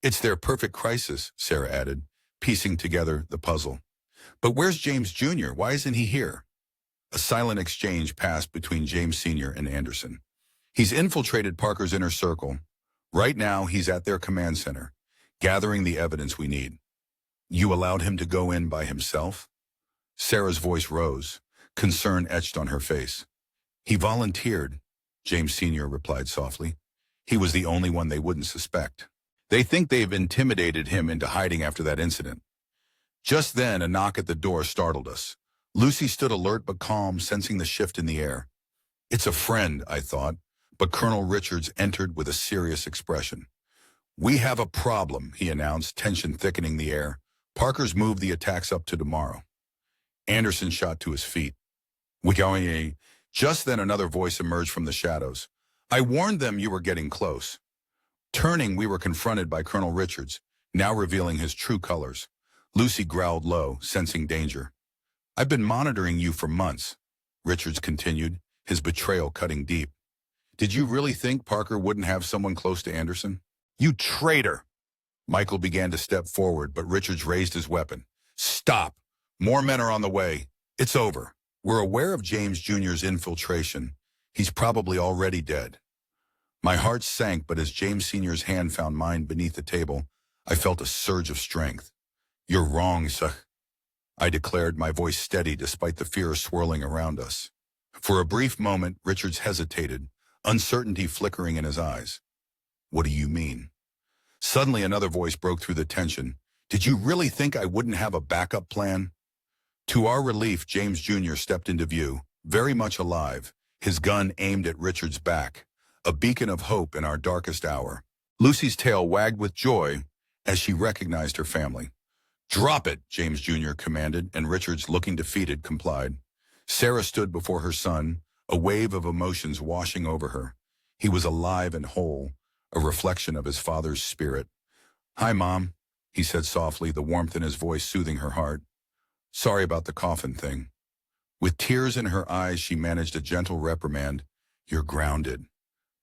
"It's their perfect crisis," Sarah added, piecing together the puzzle. "But where's James Jr.? Why isn't he here?" A silent exchange passed between James Sr. and Anderson. "He's infiltrated Parker's inner circle. Right now, he's at their command center, gathering the evidence we need." "You allowed him to go in by himself?" Sarah's voice rose, concern etched on her face. "He volunteered," James Sr. replied softly. "He was the only one they wouldn't suspect. They think they've intimidated him into hiding after that incident." Just then, a knock at the door startled us. Lucy stood alert but calm, sensing the shift in the air. "It's a friend," I thought, but Colonel Richards entered with a serious expression. "We have a problem," he announced, tension thickening the air. "Parker's moved the attacks up to tomorrow." Anderson shot to his feet. "We going?" Just then, another voice emerged from the shadows. "I warned them you were getting close." Turning, we were confronted by Colonel Richards, now revealing his true colors. Lucy growled low, sensing danger. "I've been monitoring you for months," Richards continued, his betrayal cutting deep. "Did you really think Parker wouldn't have someone close to Anderson?" "You traitor!" Michael began to step forward, but Richards raised his weapon. "Stop! More men are on the way. It's over. We're aware of James Jr.'s infiltration. He's probably already dead." My heart sank, but as James Sr.'s hand found mine beneath the table, I felt a surge of strength. "You're wrong, sir," I declared, my voice steady despite the fear swirling around us. For a brief moment, Richards hesitated, uncertainty flickering in his eyes. "What do you mean?" Suddenly, another voice broke through the tension. "Did you really think I wouldn't have a backup plan?" To our relief, James Jr. stepped into view, very much alive, his gun aimed at Richard's back, a beacon of hope in our darkest hour. Lucy's tail wagged with joy as she recognized her family. "Drop it," James Jr. commanded, and Richards, looking defeated, complied. Sarah stood before her son, a wave of emotions washing over her. He was alive and whole, a reflection of his father's spirit. "Hi, Mom," he said softly, the warmth in his voice soothing her heart. Sorry about the Coffin thing. With tears in her eyes, she managed a gentle reprimand. You're grounded.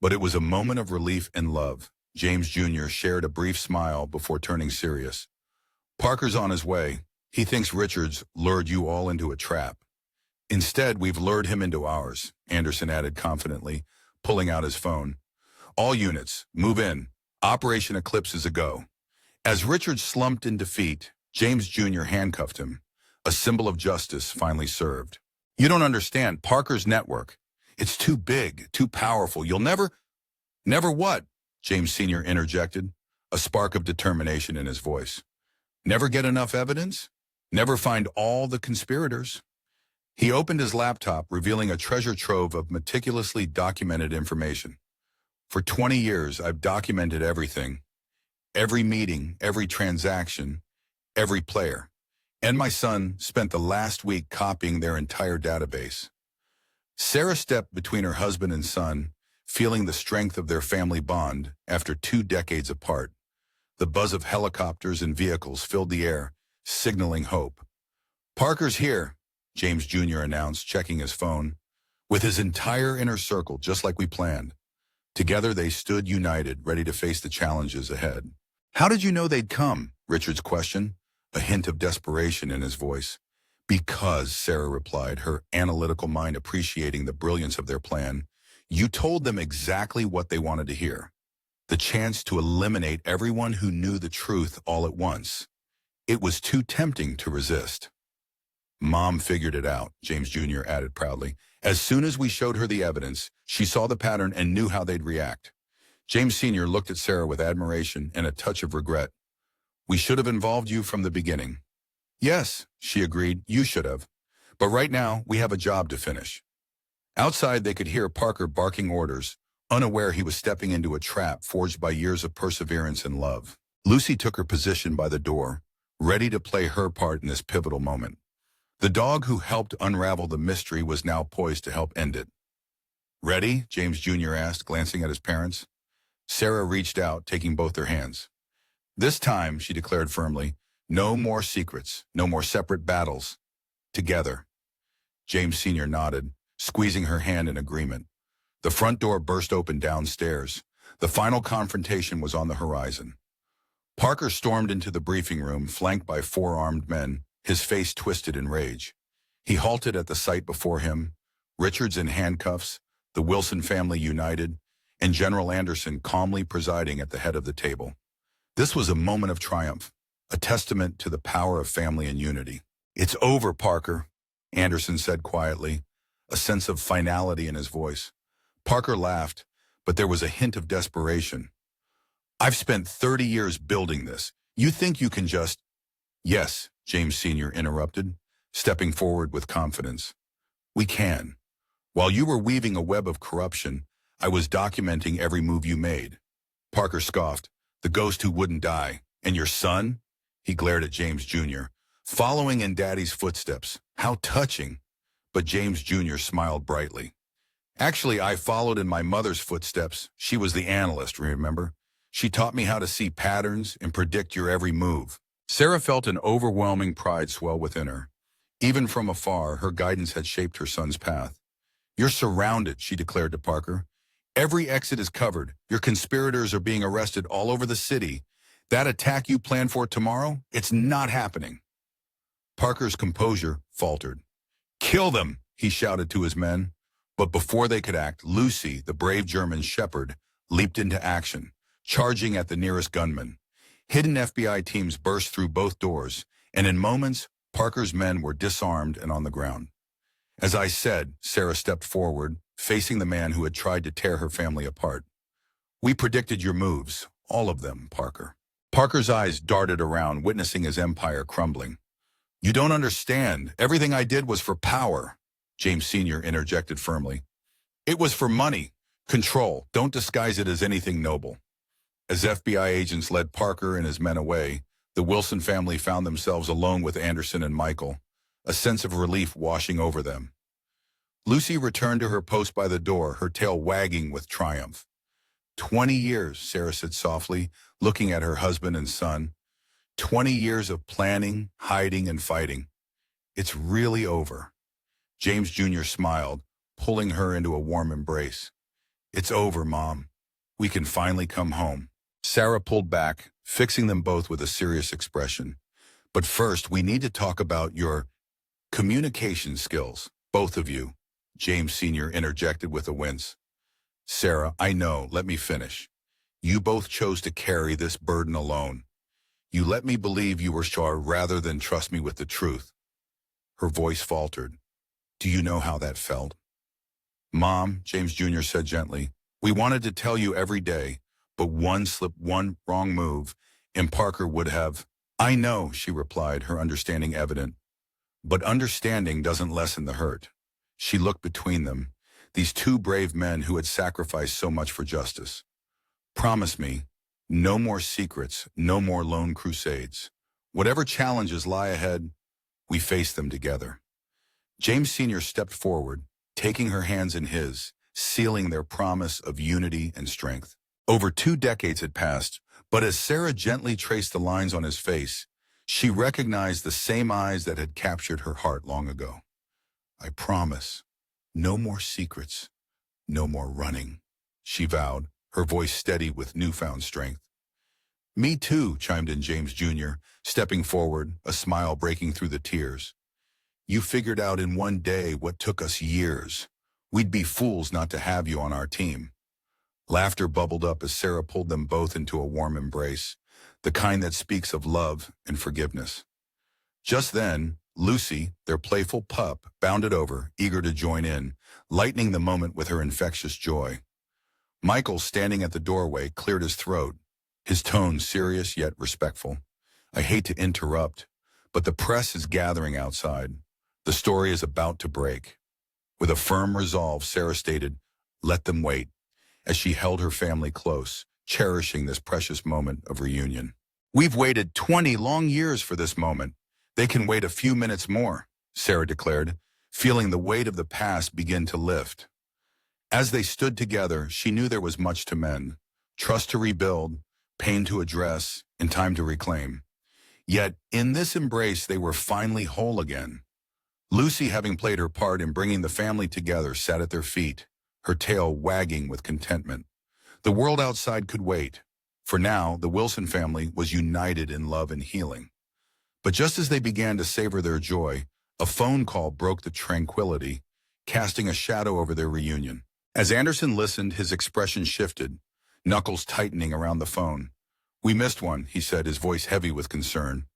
But it was a moment of relief and love. James Jr. shared a brief smile before turning serious. Parker's on his way. He thinks Richards lured you all into a trap. Instead, we've lured him into ours, Anderson added confidently, pulling out his phone. All units, move in. Operation Eclipse is a go. As Richards slumped in defeat, James Jr. handcuffed him, a symbol of justice finally served. You don't understand Parker's network. It's too big, too powerful. You'll never... Never what? James Sr. interjected, a spark of determination in his voice. Never get enough evidence? Never find all the conspirators? He opened his laptop, revealing a treasure trove of meticulously documented information. For 20 years, I've documented everything. Every meeting, every transaction, every player. And my son spent the last week copying their entire database. Sarah stepped between her husband and son, feeling the strength of their family bond after 2 decades apart. The buzz of helicopters and vehicles filled the air, signaling hope. Parker's here, James Jr. announced, checking his phone. With his entire inner circle, just like we planned. Together they stood united, ready to face the challenges ahead. How did you know they'd come? Richards questioned, a hint of desperation in his voice. Because, Sarah replied, her analytical mind appreciating the brilliance of their plan. You told them exactly what they wanted to hear. The chance to eliminate everyone who knew the truth all at once. It was too tempting to resist. Mom figured it out, James Jr. added proudly. As soon as we showed her the evidence, she saw the pattern and knew how they'd react. James Sr. looked at Sarah with admiration and a touch of regret. We should have involved you from the beginning. Yes, she agreed, you should have. But right now, we have a job to finish. Outside, they could hear Parker barking orders, unaware he was stepping into a trap forged by years of perseverance and love. Lucy took her position by the door, ready to play her part in this pivotal moment. The dog who helped unravel the mystery was now poised to help end it. Ready? James Jr. asked, glancing at his parents. Sarah reached out, taking both their hands. This time, she declared firmly, no more secrets, no more separate battles. Together. James Sr. nodded, squeezing her hand in agreement. The front door burst open downstairs. The final confrontation was on the horizon. Parker stormed into the briefing room, flanked by 4 armed men, his face twisted in rage. He halted at the sight before him, Richards in handcuffs, the Wilson family united, and General Anderson calmly presiding at the head of the table. This was a moment of triumph, a testament to the power of family and unity. It's over, Parker, Anderson said quietly, a sense of finality in his voice. Parker laughed, but there was a hint of desperation. I've spent 30 years building this. You think you can just... Yes, James Sr. interrupted, stepping forward with confidence. We can. While you were weaving a web of corruption, I was documenting every move you made. Parker scoffed, the ghost who wouldn't die. And your son? He glared at James Jr., following in Daddy's footsteps. How touching. But James Jr. smiled brightly. Actually, I followed in my mother's footsteps. She was the analyst, remember? She taught me how to see patterns and predict your every move. Sarah felt an overwhelming pride swell within her. Even from afar, her guidance had shaped her son's path. You're surrounded, she declared to Parker. Every exit is covered. Your conspirators are being arrested all over the city. That attack you planned for tomorrow, it's not happening. Parker's composure faltered. Kill them, he shouted to his men. But before they could act, Lucy, the brave German shepherd, leaped into action, charging at the nearest gunman. Hidden FBI teams burst through both doors, and in moments, Parker's men were disarmed and on the ground. As I said, Sarah stepped forward, facing the man who had tried to tear her family apart. We predicted your moves, all of them, Parker. Parker's eyes darted around, witnessing his empire crumbling. You don't understand. Everything I did was for power, James Sr. interjected firmly. It was for money, control. Don't disguise it as anything noble. As FBI agents led Parker and his men away, the Wilson family found themselves alone with Anderson and Michael, a sense of relief washing over them. Lucy returned to her post by the door, her tail wagging with triumph. 20 years, Sarah said softly, looking at her husband and son. 20 years of planning, hiding, and fighting. It's really over. James Jr. smiled, pulling her into a warm embrace. It's over, Mom. We can finally come home. Sarah pulled back, fixing them both with a serious expression. But first, we need to talk about your communication skills, both of you. James Sr. interjected with a wince. Sarah, I know, let me finish. You both chose to carry this burden alone. You let me believe you were sure rather than trust me with the truth. Her voice faltered. Do you know how that felt? Mom, James Jr. said gently, we wanted to tell you every day, but one slip, one wrong move, and Parker would have. I know, she replied, her understanding evident. But understanding doesn't lessen the hurt. She looked between them, these two brave men who had sacrificed so much for justice. Promise me, no more secrets, no more lone crusades. Whatever challenges lie ahead, we face them together. James Sr. stepped forward, taking her hands in his, sealing their promise of unity and strength. Over 2 decades had passed, but as Sarah gently traced the lines on his face, she recognized the same eyes that had captured her heart long ago. I promise, no more secrets, no more running, she vowed, her voice steady with newfound strength. Me too, chimed in James Jr., stepping forward, a smile breaking through the tears. You figured out in one day what took us years. We'd be fools not to have you on our team. Laughter bubbled up as Sarah pulled them both into a warm embrace, the kind that speaks of love and forgiveness. Just then, Lucy, their playful pup, bounded over, eager to join in, lightening the moment with her infectious joy. Michael, standing at the doorway, cleared his throat, his tone serious yet respectful. I hate to interrupt, but the press is gathering outside. The story is about to break. With a firm resolve, Sarah stated, let them wait, as she held her family close, cherishing this precious moment of reunion. We've waited 20 long years for this moment. They can wait a few minutes more, Sarah declared, feeling the weight of the past begin to lift. As they stood together, she knew there was much to mend, trust to rebuild, pain to address, and time to reclaim. Yet, in this embrace, they were finally whole again. Lucy, having played her part in bringing the family together, sat at their feet, her tail wagging with contentment. The world outside could wait. For now, the Wilson family was united in love and healing. But just as they began to savor their joy, a phone call broke the tranquility, casting a shadow over their reunion. As Anderson listened, his expression shifted, knuckles tightening around the phone. We missed one, he said, his voice heavy with concern.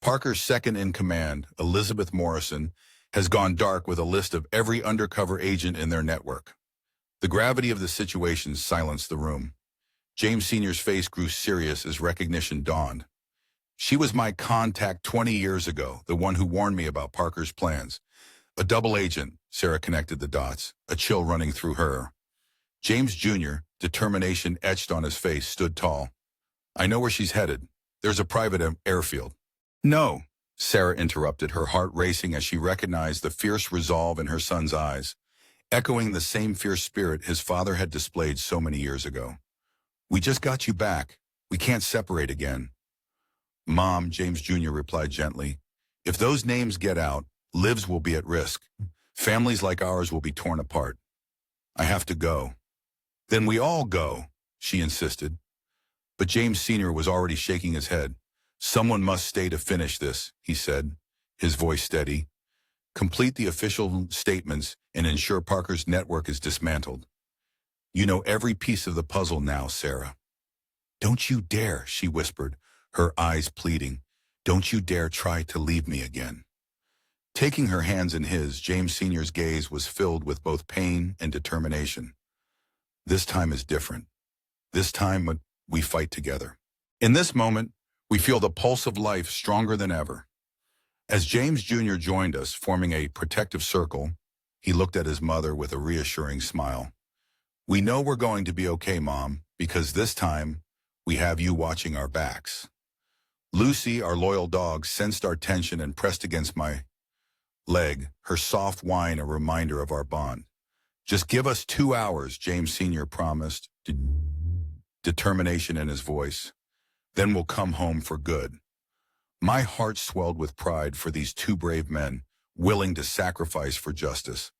Parker's second in command, Elizabeth Morrison, has gone dark with a list of every undercover agent in their network. The gravity of the situation silenced the room. James Sr.'s face grew serious as recognition dawned. She was my contact 20 years ago, the one who warned me about Parker's plans. A double agent, Sarah connected the dots, a chill running through her. James Jr., determination etched on his face, stood tall. I know where she's headed. There's a private airfield. No, Sarah interrupted, her heart racing as she recognized the fierce resolve in her son's eyes, echoing the same fierce spirit his father had displayed so many years ago. We just got you back. We can't separate again. Mom, James Jr. replied gently, if those names get out, lives will be at risk. Families like ours will be torn apart. I have to go. Then we all go, she insisted. But James Sr. was already shaking his head. Someone must stay to finish this, he said, his voice steady. Complete the official statements and ensure Parker's network is dismantled. You know every piece of the puzzle now, Sarah. Don't you dare, she whispered, her eyes pleading. Don't you dare try to leave me again. Taking her hands in his, James Sr.'s gaze was filled with both pain and determination. This time is different. This time we fight together. In this moment, we feel the pulse of life stronger than ever. As James Jr. joined us, forming a protective circle, he looked at his mother with a reassuring smile. We know we're going to be okay, Mom, because this time we have you watching our backs. Lucy, our loyal dog, sensed our tension and pressed against my leg, her soft whine a reminder of our bond. Just give us 2 hours, James Sr. promised, determination in his voice. Then we'll come home for good. My heart swelled with pride for these two brave men, willing to sacrifice for justice.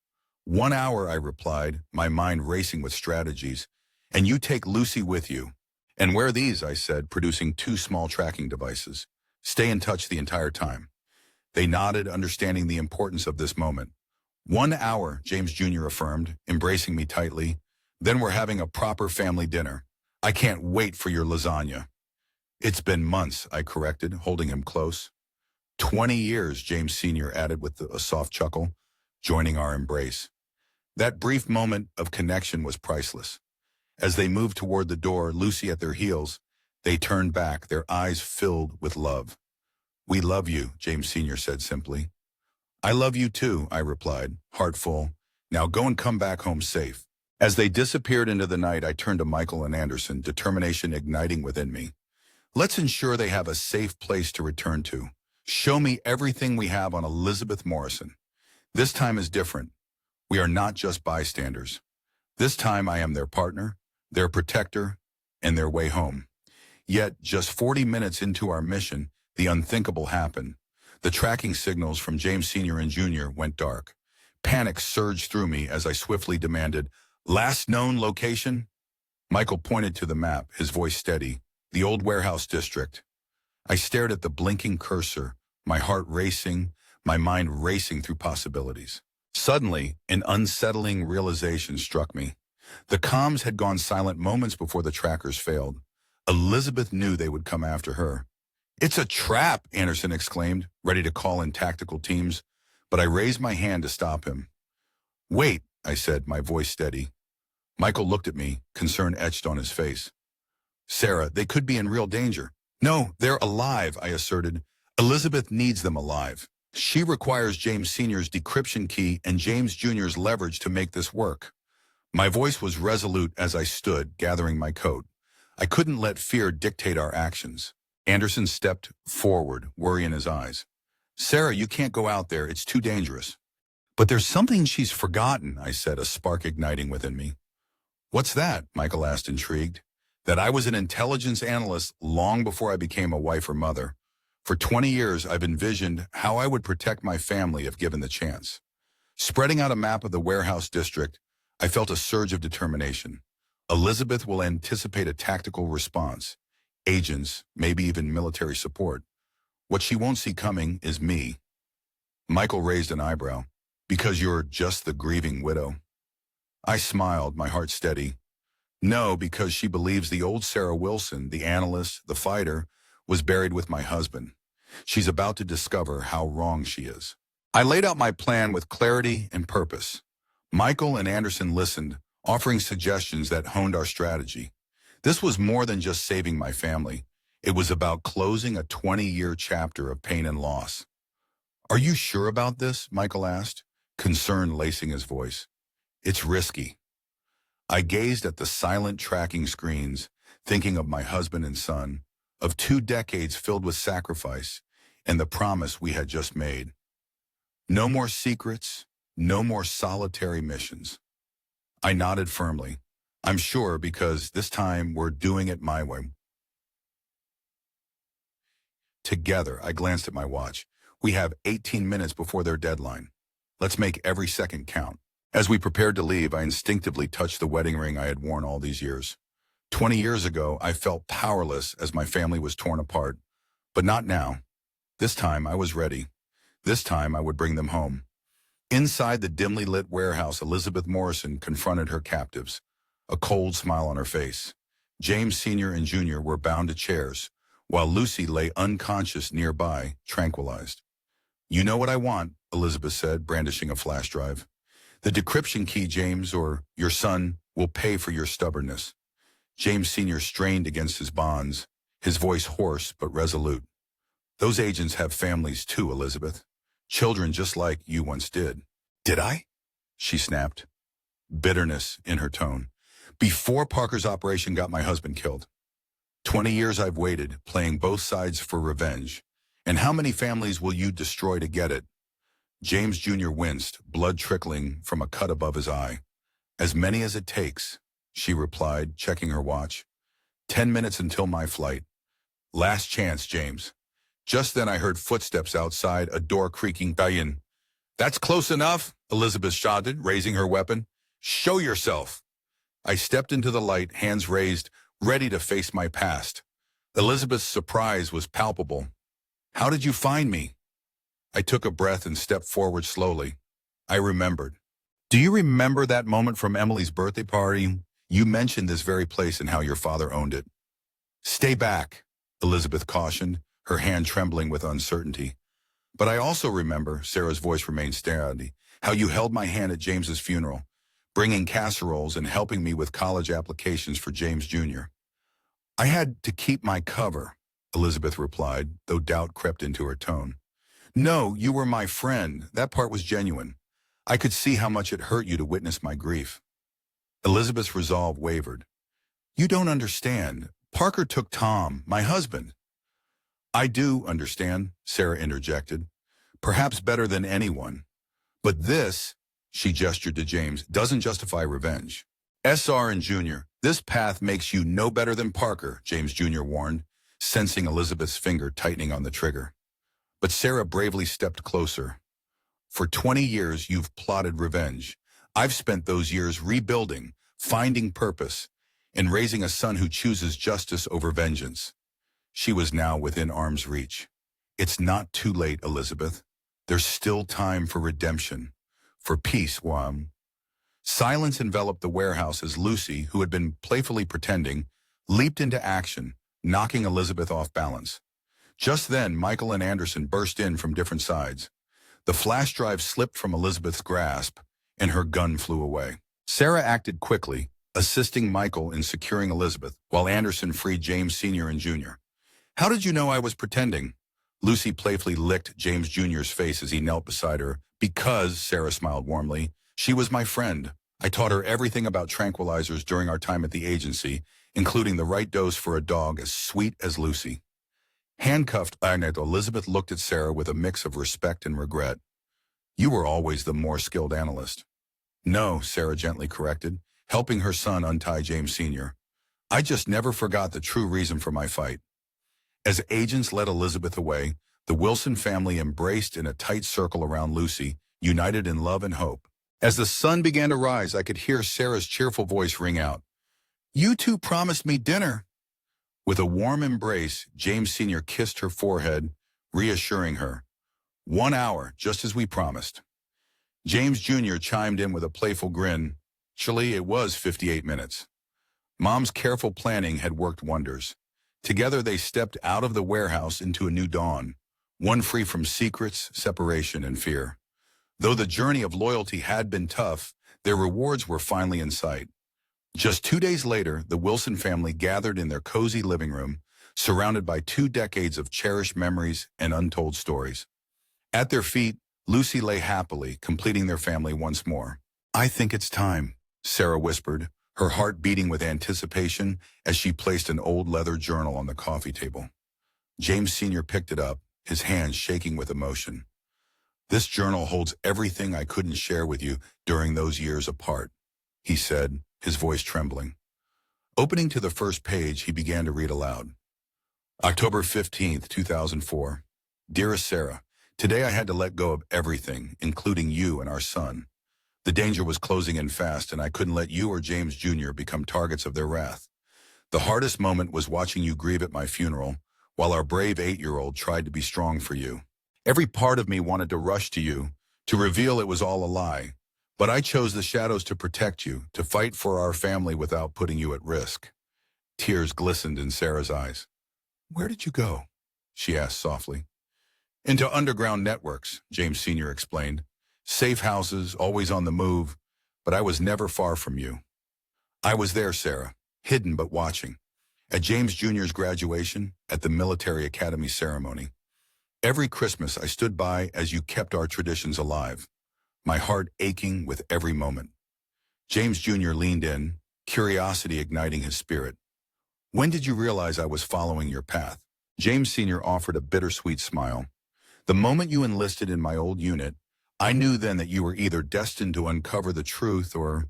1 hour, I replied, my mind racing with strategies. And you take Lucy with you. And wear these, I said, producing two small tracking devices. Stay in touch the entire time. They nodded, understanding the importance of this moment. 1 hour, James Jr. affirmed, embracing me tightly. Then we're having a proper family dinner. I can't wait for your lasagna. It's been months, I corrected, holding him close. 20 years, James Sr. added with a soft chuckle, joining our embrace. That brief moment of connection was priceless. As they moved toward the door, Lucy at their heels, they turned back, their eyes filled with love. We love you, James Sr. said simply. I love you too, I replied, heart full. Now go and come back home safe. As they disappeared into the night, I turned to Michael and Anderson, determination igniting within me. Let's ensure they have a safe place to return to. Show me everything we have on Elizabeth Morrison. This time is different. We are not just bystanders. This time I am their partner, their protector, and their way home. Yet, just 40 minutes into our mission, the unthinkable happened. The tracking signals from James Sr. and Jr. went dark. Panic surged through me as I swiftly demanded, "Last known location?" Michael pointed to the map, his voice steady. The old warehouse district. I stared at the blinking cursor, my heart racing, my mind racing through possibilities. Suddenly, an unsettling realization struck me. The comms had gone silent moments before the trackers failed. Elizabeth knew they would come after her. "It's a trap," Anderson exclaimed, ready to call in tactical teams, but I raised my hand to stop him. "Wait," I said, my voice steady. Michael looked at me, concern etched on his face. "Sarah, they could be in real danger." "No, they're alive," I asserted. "Elizabeth needs them alive. She requires James Sr.'s decryption key and James Jr.'s leverage to make this work." My voice was resolute as I stood, gathering my coat. I couldn't let fear dictate our actions. Anderson stepped forward, worry in his eyes. "Sarah, you can't go out there. It's too dangerous." "But there's something she's forgotten," I said, a spark igniting within me. "What's that?" Michael asked, intrigued. "That I was an intelligence analyst long before I became a wife or mother. For 20 years, I've envisioned how I would protect my family if given the chance." Spreading out a map of the warehouse district, I felt a surge of determination. Elizabeth will anticipate a tactical response, agents, maybe even military support. What she won't see coming is me. Michael raised an eyebrow. "Because you're just the grieving widow?" I smiled, my heart steady. "No, because she believes the old Sarah Wilson, the analyst, the fighter, was buried with my husband. She's about to discover how wrong she is." I laid out my plan with clarity and purpose. Michael and Anderson listened, offering suggestions that honed our strategy. This was more than just saving my family. It was about closing a 20-year chapter of pain and loss. "Are you sure about this?" Michael asked, concern lacing his voice. "It's risky." I gazed at the silent tracking screens, thinking of my husband and son, of 2 decades filled with sacrifice, and the promise we had just made. No more secrets, no more solitary missions. I nodded firmly. "I'm sure, because this time we're doing it my way." Together, I glanced at my watch. We have 18 minutes before their deadline. Let's make every second count. As we prepared to leave, I instinctively touched the wedding ring I had worn all these years. 20 years ago, I felt powerless as my family was torn apart. But not now. This time, I was ready. This time, I would bring them home. Inside the dimly lit warehouse, Elizabeth Morrison confronted her captives, a cold smile on her face. James Sr. and Jr. were bound to chairs, while Lucy lay unconscious nearby, tranquilized. "You know what I want," Elizabeth said, brandishing a flash drive. "The decryption key, James, or your son, will pay for your stubbornness." James Sr. strained against his bonds, his voice hoarse but resolute. "Those agents have families too, Elizabeth. Children just like you once did." "Did I?" she snapped, bitterness in her tone. "Before Parker's operation got my husband killed. 20 years I've waited, playing both sides for revenge. And how many families will you destroy to get it?" James Jr. winced, blood trickling from a cut above his eye. "As many as it takes," she replied, checking her watch. 10 minutes until my flight. Last chance, James. Just then I heard footsteps outside, a door creaking. Bayan. That's close enough, Elizabeth shouted, raising her weapon. Show yourself. I stepped into the light, hands raised, ready to face my past. Elizabeth's surprise was palpable. How did you find me? I took a breath and stepped forward slowly. I remembered. Do you remember that moment from Emily's birthday party? You mentioned this very place and how your father owned it. Stay back, Elizabeth cautioned, her hand trembling with uncertainty. But I also remember, Sarah's voice remained steady, how you held my hand at James's funeral, bringing casseroles and helping me with college applications for James Jr. I had to keep my cover, Elizabeth replied, though doubt crept into her tone. No, you were my friend. That part was genuine. I could see how much it hurt you to witness my grief. Elizabeth's resolve wavered. You don't understand. Parker took Tom, my husband. I do understand, Sarah interjected. Perhaps better than anyone. But this, she gestured to James, doesn't justify revenge. SR and Jr., this path makes you no better than Parker, James Jr. warned, sensing Elizabeth's finger tightening on the trigger. But Sarah bravely stepped closer. For 20 years, you've plotted revenge. I've spent those years rebuilding, finding purpose, and raising a son who chooses justice over vengeance. She was now within arm's reach. It's not too late, Elizabeth. There's still time for redemption, for peace, Wam. Silence enveloped the warehouse as Lucy, who had been playfully pretending, leaped into action, knocking Elizabeth off balance. Just then, Michael and Anderson burst in from different sides. The flash drive slipped from Elizabeth's grasp, and her gun flew away. Sarah acted quickly, assisting Michael in securing Elizabeth, while Anderson freed James Sr. and Jr. How did you know I was pretending? Lucy playfully licked James Jr.'s face as he knelt beside her. Because, Sarah smiled warmly, she was my friend. I taught her everything about tranquilizers during our time at the agency, including the right dose for a dog as sweet as Lucy. Handcuffed, Elizabeth looked at Sarah with a mix of respect and regret. You were always the more skilled analyst. No, Sarah gently corrected, helping her son untie James Sr. I just never forgot the true reason for my fight. As agents led Elizabeth away, the Wilson family embraced in a tight circle around Lucy, united in love and hope. As the sun began to rise, I could hear Sarah's cheerful voice ring out. You two promised me dinner. With a warm embrace, James Sr. kissed her forehead, reassuring her. 1 hour, just as we promised. James Jr. chimed in with a playful grin. Actually, it was 58 minutes. Mom's careful planning had worked wonders. Together they stepped out of the warehouse into a new dawn, one free from secrets, separation, and fear. Though the journey of loyalty had been tough, their rewards were finally in sight. Just 2 days later, the Wilson family gathered in their cozy living room, surrounded by 2 decades of cherished memories and untold stories. At their feet, Lucy lay happily, completing their family once more. I think it's time, Sarah whispered, her heart beating with anticipation as she placed an old leather journal on the coffee table. James Sr. picked it up, his hands shaking with emotion. This journal holds everything I couldn't share with you during those years apart, he said, his voice trembling. Opening to the first page, he began to read aloud. October 15th, 2004. Dearest Sarah, today I had to let go of everything, including you and our son. The danger was closing in fast, and I couldn't let you or James Jr. become targets of their wrath. The hardest moment was watching you grieve at my funeral, while our brave 8-year-old tried to be strong for you. Every part of me wanted to rush to you, to reveal it was all a lie. But I chose the shadows to protect you, to fight for our family without putting you at risk. Tears glistened in Sarah's eyes. Where did you go? She asked softly. Into underground networks, James Sr. explained. Safe houses, always on the move, but I was never far from you. I was there, Sarah, hidden but watching. At James Jr.'s graduation, at the military academy ceremony. Every Christmas I stood by as you kept our traditions alive, my heart aching with every moment. James Jr. leaned in, curiosity igniting his spirit. When did you realize I was following your path? James Sr. offered a bittersweet smile. The moment you enlisted in my old unit, I knew then that you were either destined to uncover the truth or...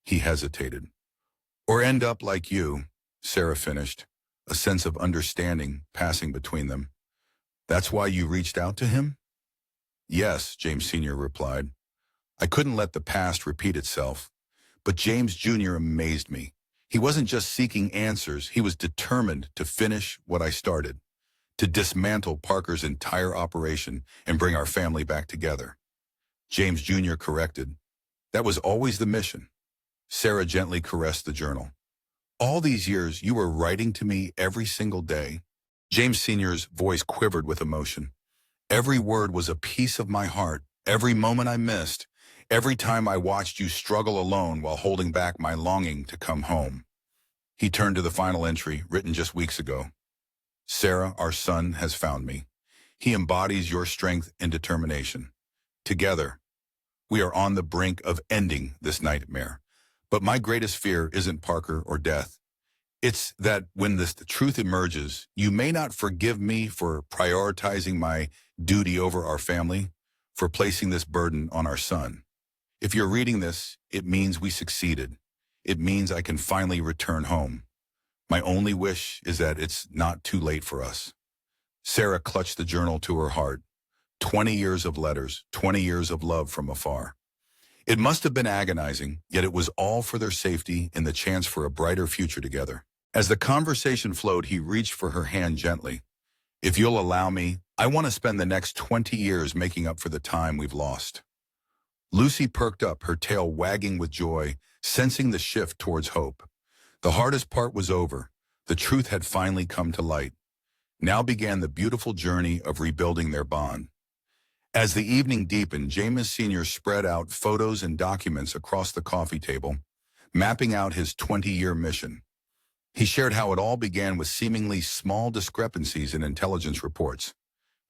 He hesitated. Or end up like you, Sarah finished, a sense of understanding passing between them. That's why you reached out to him? Yes, James Sr. replied. I couldn't let the past repeat itself. But James Jr. amazed me. He wasn't just seeking answers, he was determined to finish what I started, to dismantle Parker's entire operation and bring our family back together. James Jr. corrected. That was always the mission. Sarah gently caressed the journal. All these years, you were writing to me every single day. James Sr.'s voice quivered with emotion. Every word was a piece of my heart, every moment I missed, every time I watched you struggle alone while holding back my longing to come home. He turned to the final entry, written just weeks ago. Sarah, our son, has found me. He embodies your strength and determination. Together, we are on the brink of ending this nightmare. But my greatest fear isn't Parker or death. It's that when the truth emerges, you may not forgive me for prioritizing my duty over our family, for placing this burden on our son. If you're reading this, it means we succeeded. It means I can finally return home. My only wish is that it's not too late for us. Sarah clutched the journal to her heart. 20 years of letters, 20 years of love from afar. It must have been agonizing, yet it was all for their safety and the chance for a brighter future together. As the conversation flowed, he reached for her hand gently. If you'll allow me, I want to spend the next 20 years making up for the time we've lost. Lucy perked up, her tail wagging with joy, sensing the shift towards hope. The hardest part was over. The truth had finally come to light. Now began the beautiful journey of rebuilding their bond. As the evening deepened, James Sr. spread out photos and documents across the coffee table, mapping out his 20-year mission. He shared how it all began with seemingly small discrepancies in intelligence reports,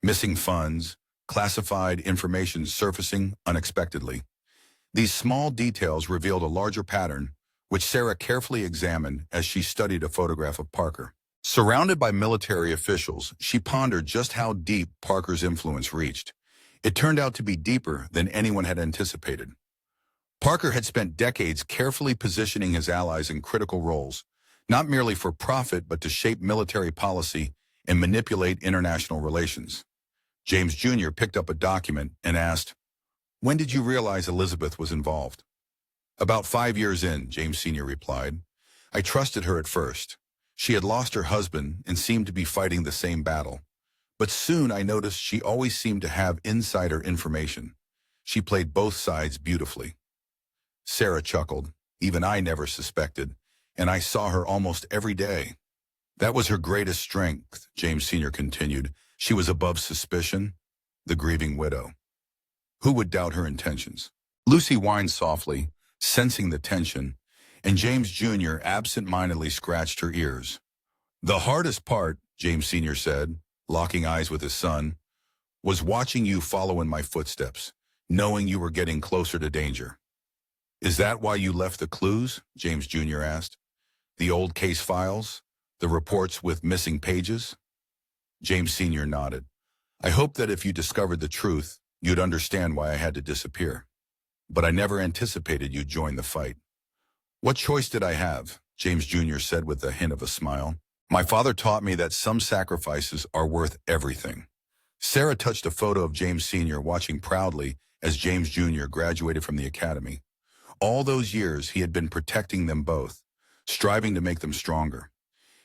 missing funds, classified information surfacing unexpectedly. These small details revealed a larger pattern, which Sarah carefully examined as she studied a photograph of Parker. Surrounded by military officials, she pondered just how deep Parker's influence reached. It turned out to be deeper than anyone had anticipated. Parker had spent decades carefully positioning his allies in critical roles, not merely for profit but to shape military policy and manipulate international relations. James Jr. picked up a document and asked, "When did you realize Elizabeth was involved?" "About 5 years in," James Sr. replied. "I trusted her at first. She had lost her husband and seemed to be fighting the same battle. But soon I noticed she always seemed to have insider information. She played both sides beautifully." Sarah chuckled. "Even I never suspected, and I saw her almost every day." "That was her greatest strength," James Sr. continued. "She was above suspicion, the grieving widow. Who would doubt her intentions?" Lucy whined softly, sensing the tension, and James Jr. absent-mindedly scratched her ears. "The hardest part," James Sr. said, locking eyes with his son, "was watching you follow in my footsteps, knowing you were getting closer to danger." "Is that why you left the clues?" James Jr. asked. "The old case files? The reports with missing pages?" James Sr. nodded. "I hoped that if you discovered the truth, you'd understand why I had to disappear. But I never anticipated you'd join the fight." "What choice did I have?" James Jr. said with a hint of a smile. "My father taught me that some sacrifices are worth everything." Sarah touched a photo of James Sr. watching proudly as James Jr. graduated from the academy. All those years he had been protecting them both, striving to make them stronger.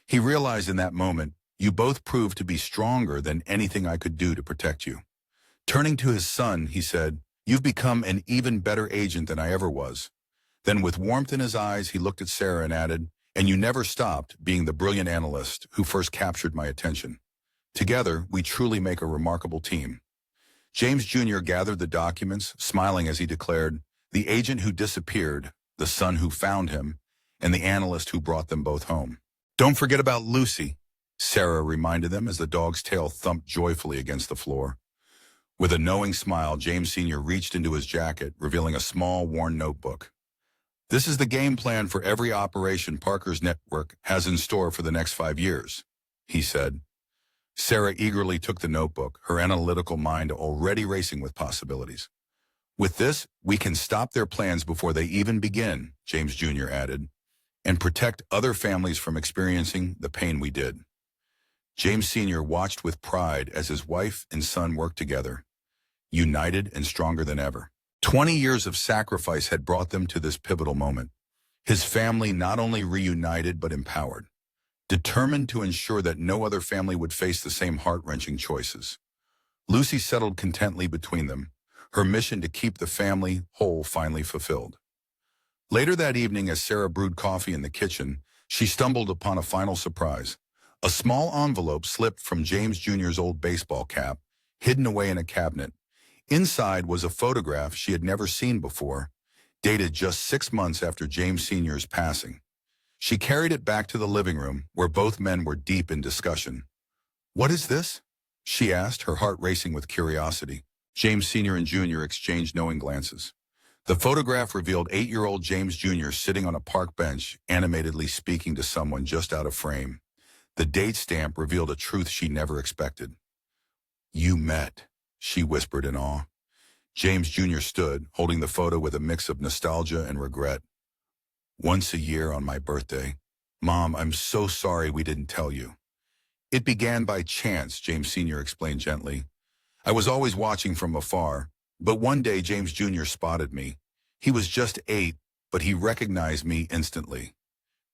He realized in that moment, "You both proved to be stronger than anything I could do to protect you." Turning to his son, he said, "You've become an even better agent than I ever was." Then with warmth in his eyes, he looked at Sarah and added, "And you never stopped being the brilliant analyst who first captured my attention. Together, we truly make a remarkable team." James Jr. gathered the documents, smiling as he declared, "The agent who disappeared, the son who found him, and the analyst who brought them both home." "Don't forget about Lucy," Sarah reminded them as the dog's tail thumped joyfully against the floor. With a knowing smile, James Sr. reached into his jacket, revealing a small, worn notebook. "This is the game plan for every operation Parker's network has in store for the next 5 years, he said. Sarah eagerly took the notebook, her analytical mind already racing with possibilities. "With this, we can stop their plans before they even begin," James Jr. added, "and protect other families from experiencing the pain we did." James Sr. watched with pride as his wife and son worked together, united and stronger than ever. 20 years of sacrifice had brought them to this pivotal moment. His family not only reunited but empowered, determined to ensure that no other family would face the same heart-wrenching choices. Lucy settled contently between them, her mission to keep the family whole finally fulfilled. Later that evening, as Sarah brewed coffee in the kitchen, she stumbled upon a final surprise. A small envelope slipped from James Jr.'s old baseball cap, hidden away in a cabinet. Inside was a photograph she had never seen before, dated just 6 months after James Sr.'s passing. She carried it back to the living room, where both men were deep in discussion. "What is this?" she asked, her heart racing with curiosity. James Sr. and Jr. exchanged knowing glances. The photograph revealed 8-year-old James Jr. sitting on a park bench, animatedly speaking to someone just out of frame. The date stamp revealed a truth she never expected. "You met," she whispered in awe. James Jr. stood, holding the photo with a mix of nostalgia and regret. "Once a year on my birthday. Mom, I'm so sorry we didn't tell you." "It began by chance," James Sr. explained gently. "I was always watching from afar, but one day James Jr. spotted me. He was just 8, but he recognized me instantly."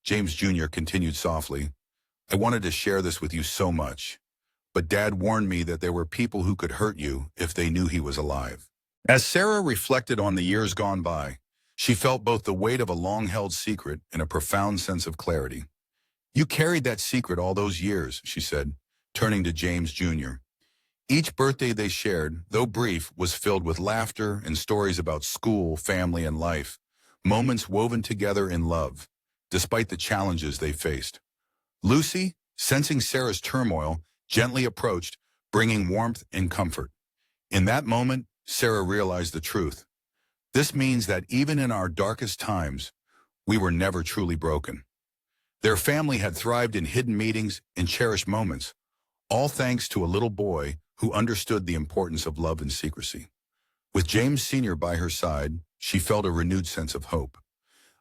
James Jr. continued softly, "I wanted to share this with you so much, but Dad warned me that there were people who could hurt you if they knew he was alive." As Sarah reflected on the years gone by, she felt both the weight of a long-held secret and a profound sense of clarity. "You carried that secret all those years," she said, turning to James Jr. Each birthday they shared, though brief, was filled with laughter and stories about school, family, and life, moments woven together in love, despite the challenges they faced. Lucy, sensing Sarah's turmoil, gently approached, bringing warmth and comfort. In that moment, Sarah realized the truth. This means that even in our darkest times, we were never truly broken. Their family had thrived in hidden meetings and cherished moments, all thanks to a little boy who understood the importance of love and secrecy. With James Sr. by her side, she felt a renewed sense of hope.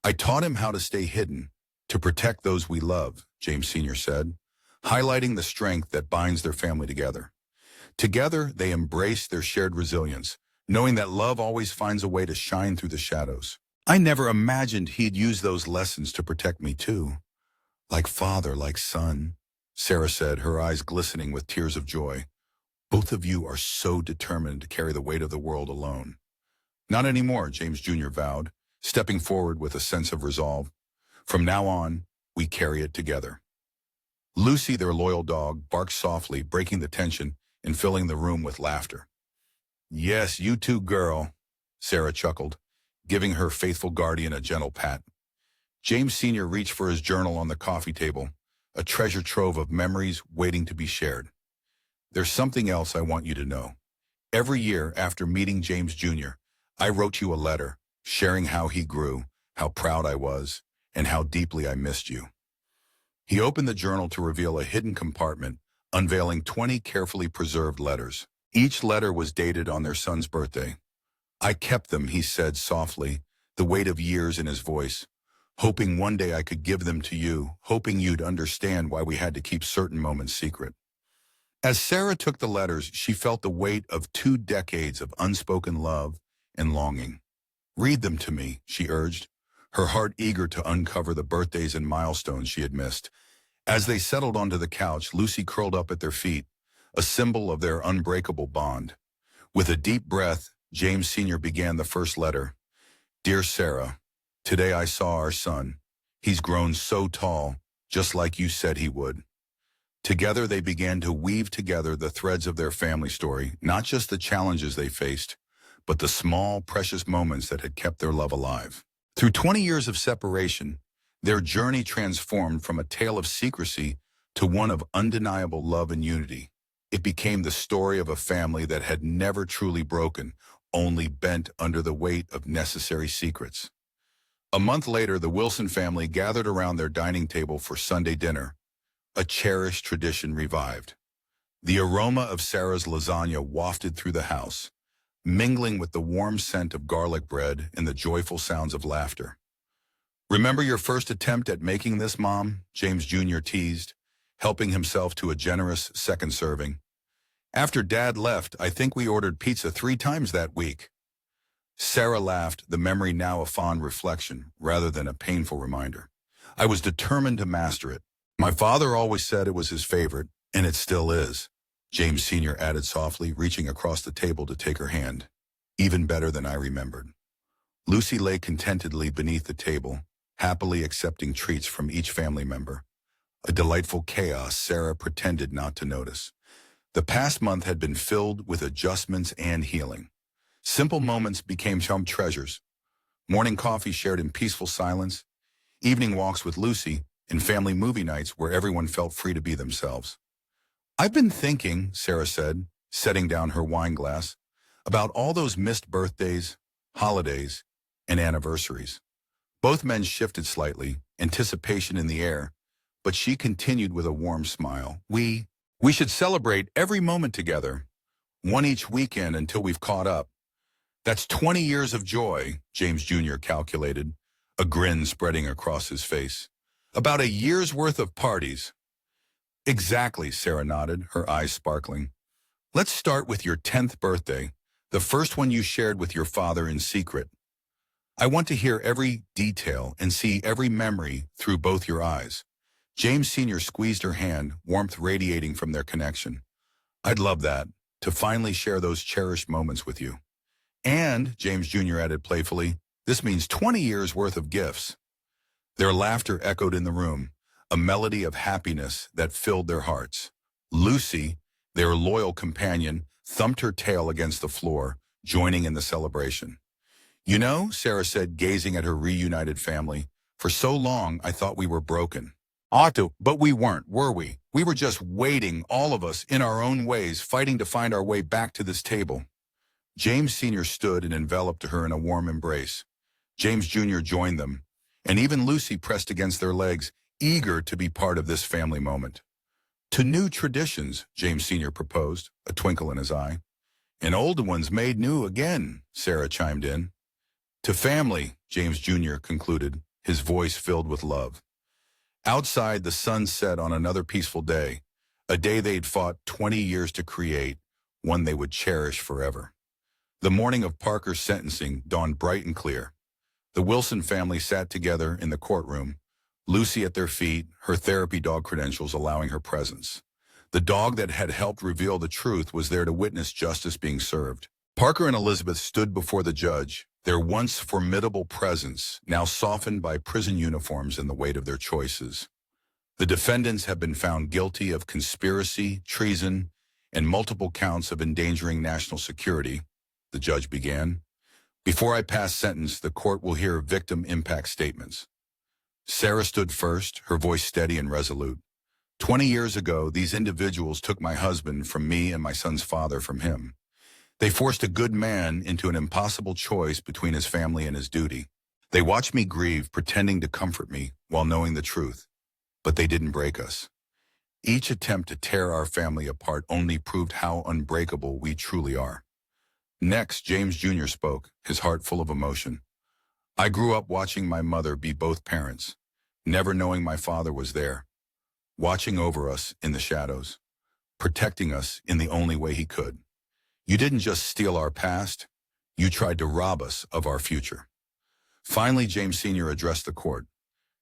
"I taught him how to stay hidden, to protect those we love," James Sr. said, highlighting the strength that binds their family together. Together, they embraced their shared resilience, knowing that love always finds a way to shine through the shadows. "I never imagined he'd use those lessons to protect me too. Like father, like son," Sarah said, her eyes glistening with tears of joy. "Both of you are so determined to carry the weight of the world alone." "Not anymore," James Jr. vowed, stepping forward with a sense of resolve. "From now on, we carry it together." Lucy, their loyal dog, barked softly, breaking the tension and filling the room with laughter. "Yes, you too, girl," Sarah chuckled, giving her faithful guardian a gentle pat. James Sr. reached for his journal on the coffee table, a treasure trove of memories waiting to be shared. "There's something else I want you to know. Every year after meeting James Jr., I wrote you a letter, sharing how he grew, how proud I was, and how deeply I missed you." He opened the journal to reveal a hidden compartment, unveiling 20 carefully preserved letters. Each letter was dated on their son's birthday. "I kept them," he said softly, the weight of years in his voice, "hoping one day I could give them to you, hoping you'd understand why we had to keep certain moments secret." As Sarah took the letters, she felt the weight of 2 decades of unspoken love and longing. "Read them to me," she urged, her heart eager to uncover the birthdays and milestones she had missed. As they settled onto the couch, Lucy curled up at their feet, a symbol of their unbreakable bond. With a deep breath, James Sr. began the first letter. "Dear Sarah, today I saw our son. He's grown so tall, just like you said he would." Together they began to weave together the threads of their family story, not just the challenges they faced, but the small, precious moments that had kept their love alive. Through 20 years of separation, their journey transformed from a tale of secrecy to one of undeniable love and unity. It became the story of a family that had never truly broken, only bent under the weight of necessary secrets. A month later, the Wilson family gathered around their dining table for Sunday dinner, a cherished tradition revived. The aroma of Sarah's lasagna wafted through the house, mingling with the warm scent of garlic bread and the joyful sounds of laughter. "Remember your first attempt at making this, Mom?" James Jr. teased, helping himself to a generous second serving. After Dad left, I think we ordered pizza 3 times that week. Sarah laughed, the memory now a fond reflection rather than a painful reminder. I was determined to master it. My father always said it was his favorite, and it still is, James Sr. added softly, reaching across the table to take her hand. Even better than I remembered. Lucy lay contentedly beneath the table, happily accepting treats from each family member. A delightful chaos Sarah pretended not to notice. The past month had been filled with adjustments and healing. Simple moments became some treasures. Morning coffee shared in peaceful silence, evening walks with Lucy, and family movie nights where everyone felt free to be themselves. I've been thinking, Sarah said, setting down her wine glass, about all those missed birthdays, holidays, and anniversaries. Both men shifted slightly, anticipation in the air, but she continued with a warm smile. We should celebrate every moment together, one each weekend until we've caught up. That's 20 years of joy, James Jr. calculated, a grin spreading across his face. About a year's worth of parties. Exactly, Sarah nodded, her eyes sparkling. Let's start with your 10th birthday, the first one you shared with your father in secret. I want to hear every detail and see every memory through both your eyes. James Sr. squeezed her hand, warmth radiating from their connection. I'd love that, to finally share those cherished moments with you. And, James Jr. added playfully, this means 20 years worth of gifts. Their laughter echoed in the room, a melody of happiness that filled their hearts. Lucy, their loyal companion, thumped her tail against the floor, joining in the celebration. You know, Sarah said, gazing at her reunited family, for so long I thought we were broken. Ought to, but we weren't, were we? We were just waiting, all of us, in our own ways, fighting to find our way back to this table. James Sr. stood and enveloped her in a warm embrace. James Jr. joined them, and even Lucy pressed against their legs, eager to be part of this family moment. To new traditions, James Sr. proposed, a twinkle in his eye. And old ones made new again, Sarah chimed in. To family, James Jr. concluded, his voice filled with love. Outside, the sun set on another peaceful day, a day they'd fought 20 years to create, one they would cherish forever. The morning of Parker's sentencing dawned bright and clear. The Wilson family sat together in the courtroom, Lucy at their feet, her therapy dog credentials allowing her presence. The dog that had helped reveal the truth was there to witness justice being served. Parker and Elizabeth stood before the judge, their once formidable presence now softened by prison uniforms and the weight of their choices. The defendants have been found guilty of conspiracy, treason, and multiple counts of endangering national security, the judge began. Before I pass sentence, the court will hear victim impact statements. Sarah stood first, her voice steady and resolute. 20 years ago, these individuals took my husband from me and my son's father from him. They forced a good man into an impossible choice between his family and his duty. They watched me grieve, pretending to comfort me while knowing the truth. But they didn't break us. Each attempt to tear our family apart only proved how unbreakable we truly are. Next, James Jr. spoke, his heart full of emotion. I grew up watching my mother be both parents, never knowing my father was there, watching over us in the shadows, protecting us in the only way he could. You didn't just steal our past, you tried to rob us of our future. Finally, James Sr. addressed the court.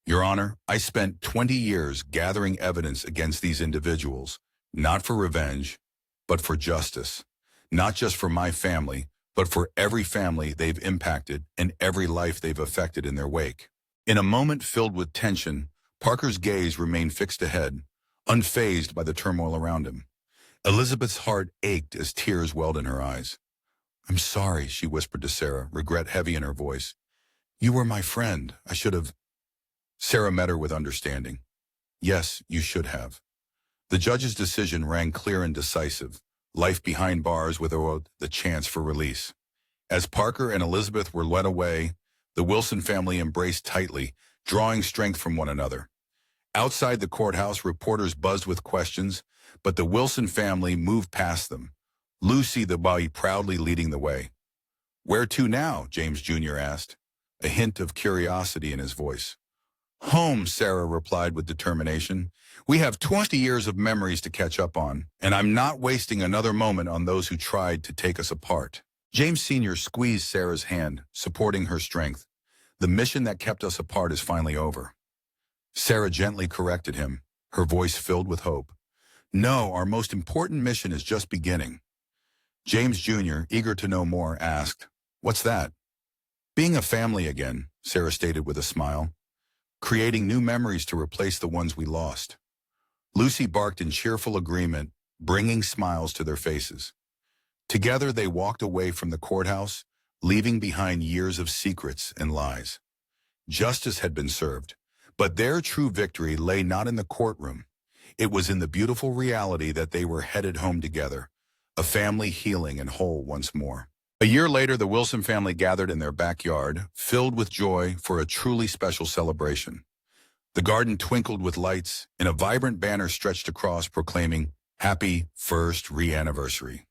Your Honor, I spent 20 years gathering evidence against these individuals, not for revenge, but for justice. Not just for my family, but for every family they've impacted and every life they've affected in their wake. In a moment filled with tension, Parker's gaze remained fixed ahead, unfazed by the turmoil around him. Elizabeth's heart ached as tears welled in her eyes. I'm sorry, she whispered to Sarah, regret heavy in her voice. You were my friend. I should have. Sarah met her with understanding. Yes, you should have. The judge's decision rang clear and decisive. Life behind bars without the chance for release. As Parker and Elizabeth were led away, the Wilson family embraced tightly, drawing strength from one another. Outside the courthouse, reporters buzzed with questions, but the Wilson family moved past them, Lucy the boy proudly leading the way. Where to now? James Jr. asked, a hint of curiosity in his voice. Home, Sarah replied with determination. We have 20 years of memories to catch up on, and I'm not wasting another moment on those who tried to take us apart. James Sr. squeezed Sarah's hand, supporting her strength. The mission that kept us apart is finally over. Sarah gently corrected him, her voice filled with hope. No, our most important mission is just beginning. James Jr., eager to know more, asked, What's that? Being a family again, Sarah stated with a smile. Creating new memories to replace the ones we lost. Lucy barked in cheerful agreement, bringing smiles to their faces. Together they walked away from the courthouse, leaving behind years of secrets and lies. Justice had been served, but their true victory lay not in the courtroom. It was in the beautiful reality that they were headed home together, a family healing and whole once more. A year later, the Wilson family gathered in their backyard, filled with joy for a truly special celebration. The garden twinkled with lights, and a vibrant banner stretched across proclaiming, Happy First Re-Anniversary.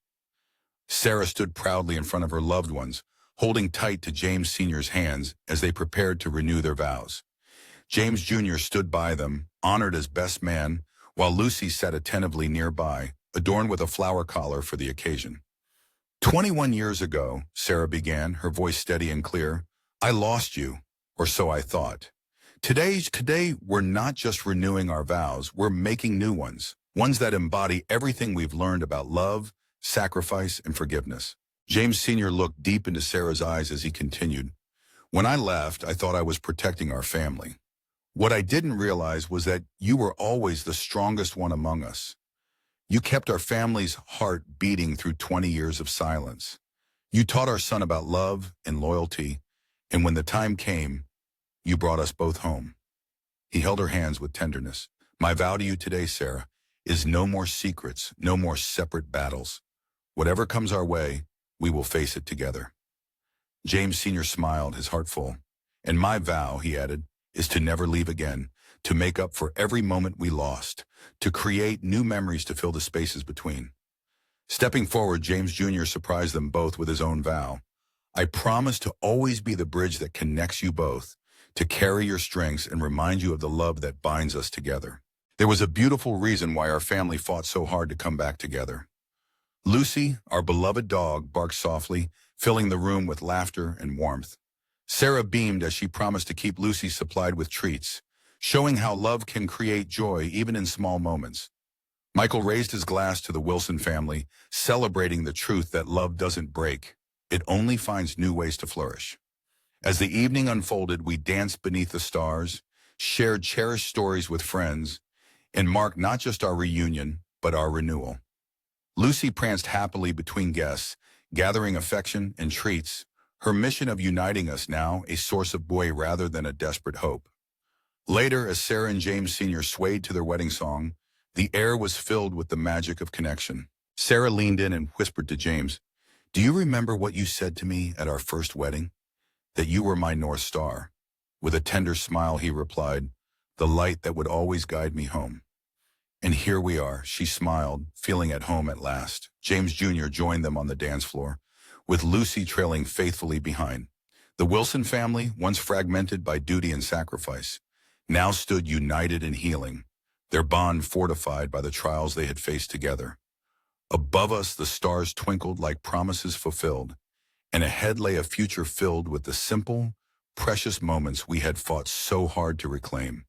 Sarah stood proudly in front of her loved ones, holding tight to James Sr.'s hands as they prepared to renew their vows. James Jr. stood by them, honored as best man, while Lucy sat attentively nearby, adorned with a flower collar for the occasion. 21 years ago, Sarah began, her voice steady and clear, I lost you, or so I thought. Today, we're not just renewing our vows, we're making new ones that embody everything we've learned about love, sacrifice, and forgiveness. James Sr. looked deep into Sarah's eyes as he continued. When I left, I thought I was protecting our family. What I didn't realize was that you were always the strongest one among us. You kept our family's heart beating through 20 years of silence. You taught our son about love and loyalty, and when the time came, you brought us both home. He held her hands with tenderness. My vow to you today, Sarah, is no more secrets, no more separate battles. Whatever comes our way, we will face it together. James Sr. smiled, his heart full. And my vow, he added, is to never leave again, to make up for every moment we lost, to create new memories to fill the spaces between. Stepping forward, James Jr. surprised them both with his own vow. I promise to always be the bridge that connects you both, to carry your strengths and remind you of the love that binds us together. There was a beautiful reason why our family fought so hard to come back together. Lucy, our beloved dog, barked softly, filling the room with laughter and warmth. Sarah beamed as she promised to keep Lucy supplied with treats, showing how love can create joy even in small moments. Michael raised his glass to the Wilson family, celebrating the truth that love doesn't break. It only finds new ways to flourish. As the evening unfolded, we danced beneath the stars, shared cherished stories with friends, and marked not just our reunion, but our renewal. Lucy pranced happily between guests, gathering affection and treats, her mission of uniting us now a source of joy rather than a desperate hope. Later, as Sarah and James Sr. swayed to their wedding song, the air was filled with the magic of connection. Sarah leaned in and whispered to James, Do you remember what you said to me at our first wedding? That you were my North Star. With a tender smile, he replied, The light that would always guide me home. And here we are, she smiled, feeling at home at last. James Jr. joined them on the dance floor, with Lucy trailing faithfully behind. The Wilson family, once fragmented by duty and sacrifice, now stood united in healing, their bond fortified by the trials they had faced together. Above us, the stars twinkled like promises fulfilled, and ahead lay a future filled with the simple, precious moments we had fought so hard to reclaim.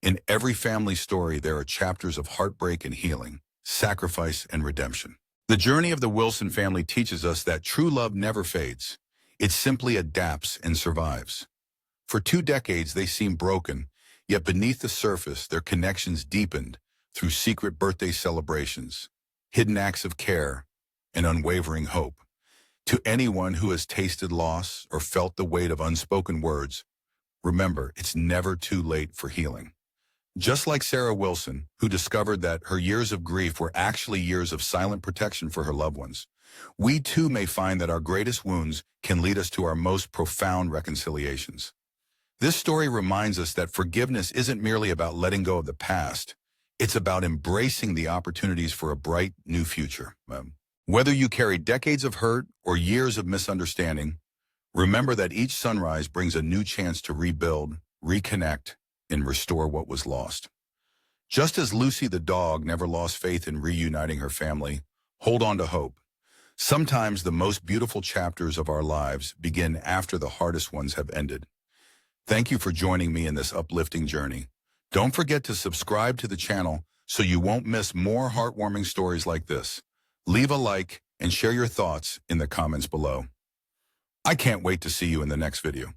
In every family story, there are chapters of heartbreak and healing, sacrifice and redemption. The journey of the Wilson family teaches us that true love never fades. It simply adapts and survives. For 2 decades, they seemed broken, yet beneath the surface, their connections deepened through secret birthday celebrations, hidden acts of care, and unwavering hope. To anyone who has tasted loss or felt the weight of unspoken words, remember, it's never too late for healing. Just like Sarah Wilson, who discovered that her years of grief were actually years of silent protection for her loved ones, we too may find that our greatest wounds can lead us to our most profound reconciliations. This story reminds us that forgiveness isn't merely about letting go of the past. It's about embracing the opportunities for a bright, new future. Whether you carry decades of hurt or years of misunderstanding, remember that each sunrise brings a new chance to rebuild, reconnect, and restore what was lost. Just as Lucy the dog never lost faith in reuniting her family, hold on to hope. Sometimes the most beautiful chapters of our lives begin after the hardest ones have ended. Thank you for joining me in this uplifting journey. Don't forget to subscribe to the channel so you won't miss more heartwarming stories like this. Leave a like and share your thoughts in the comments below. I can't wait to see you in the next video.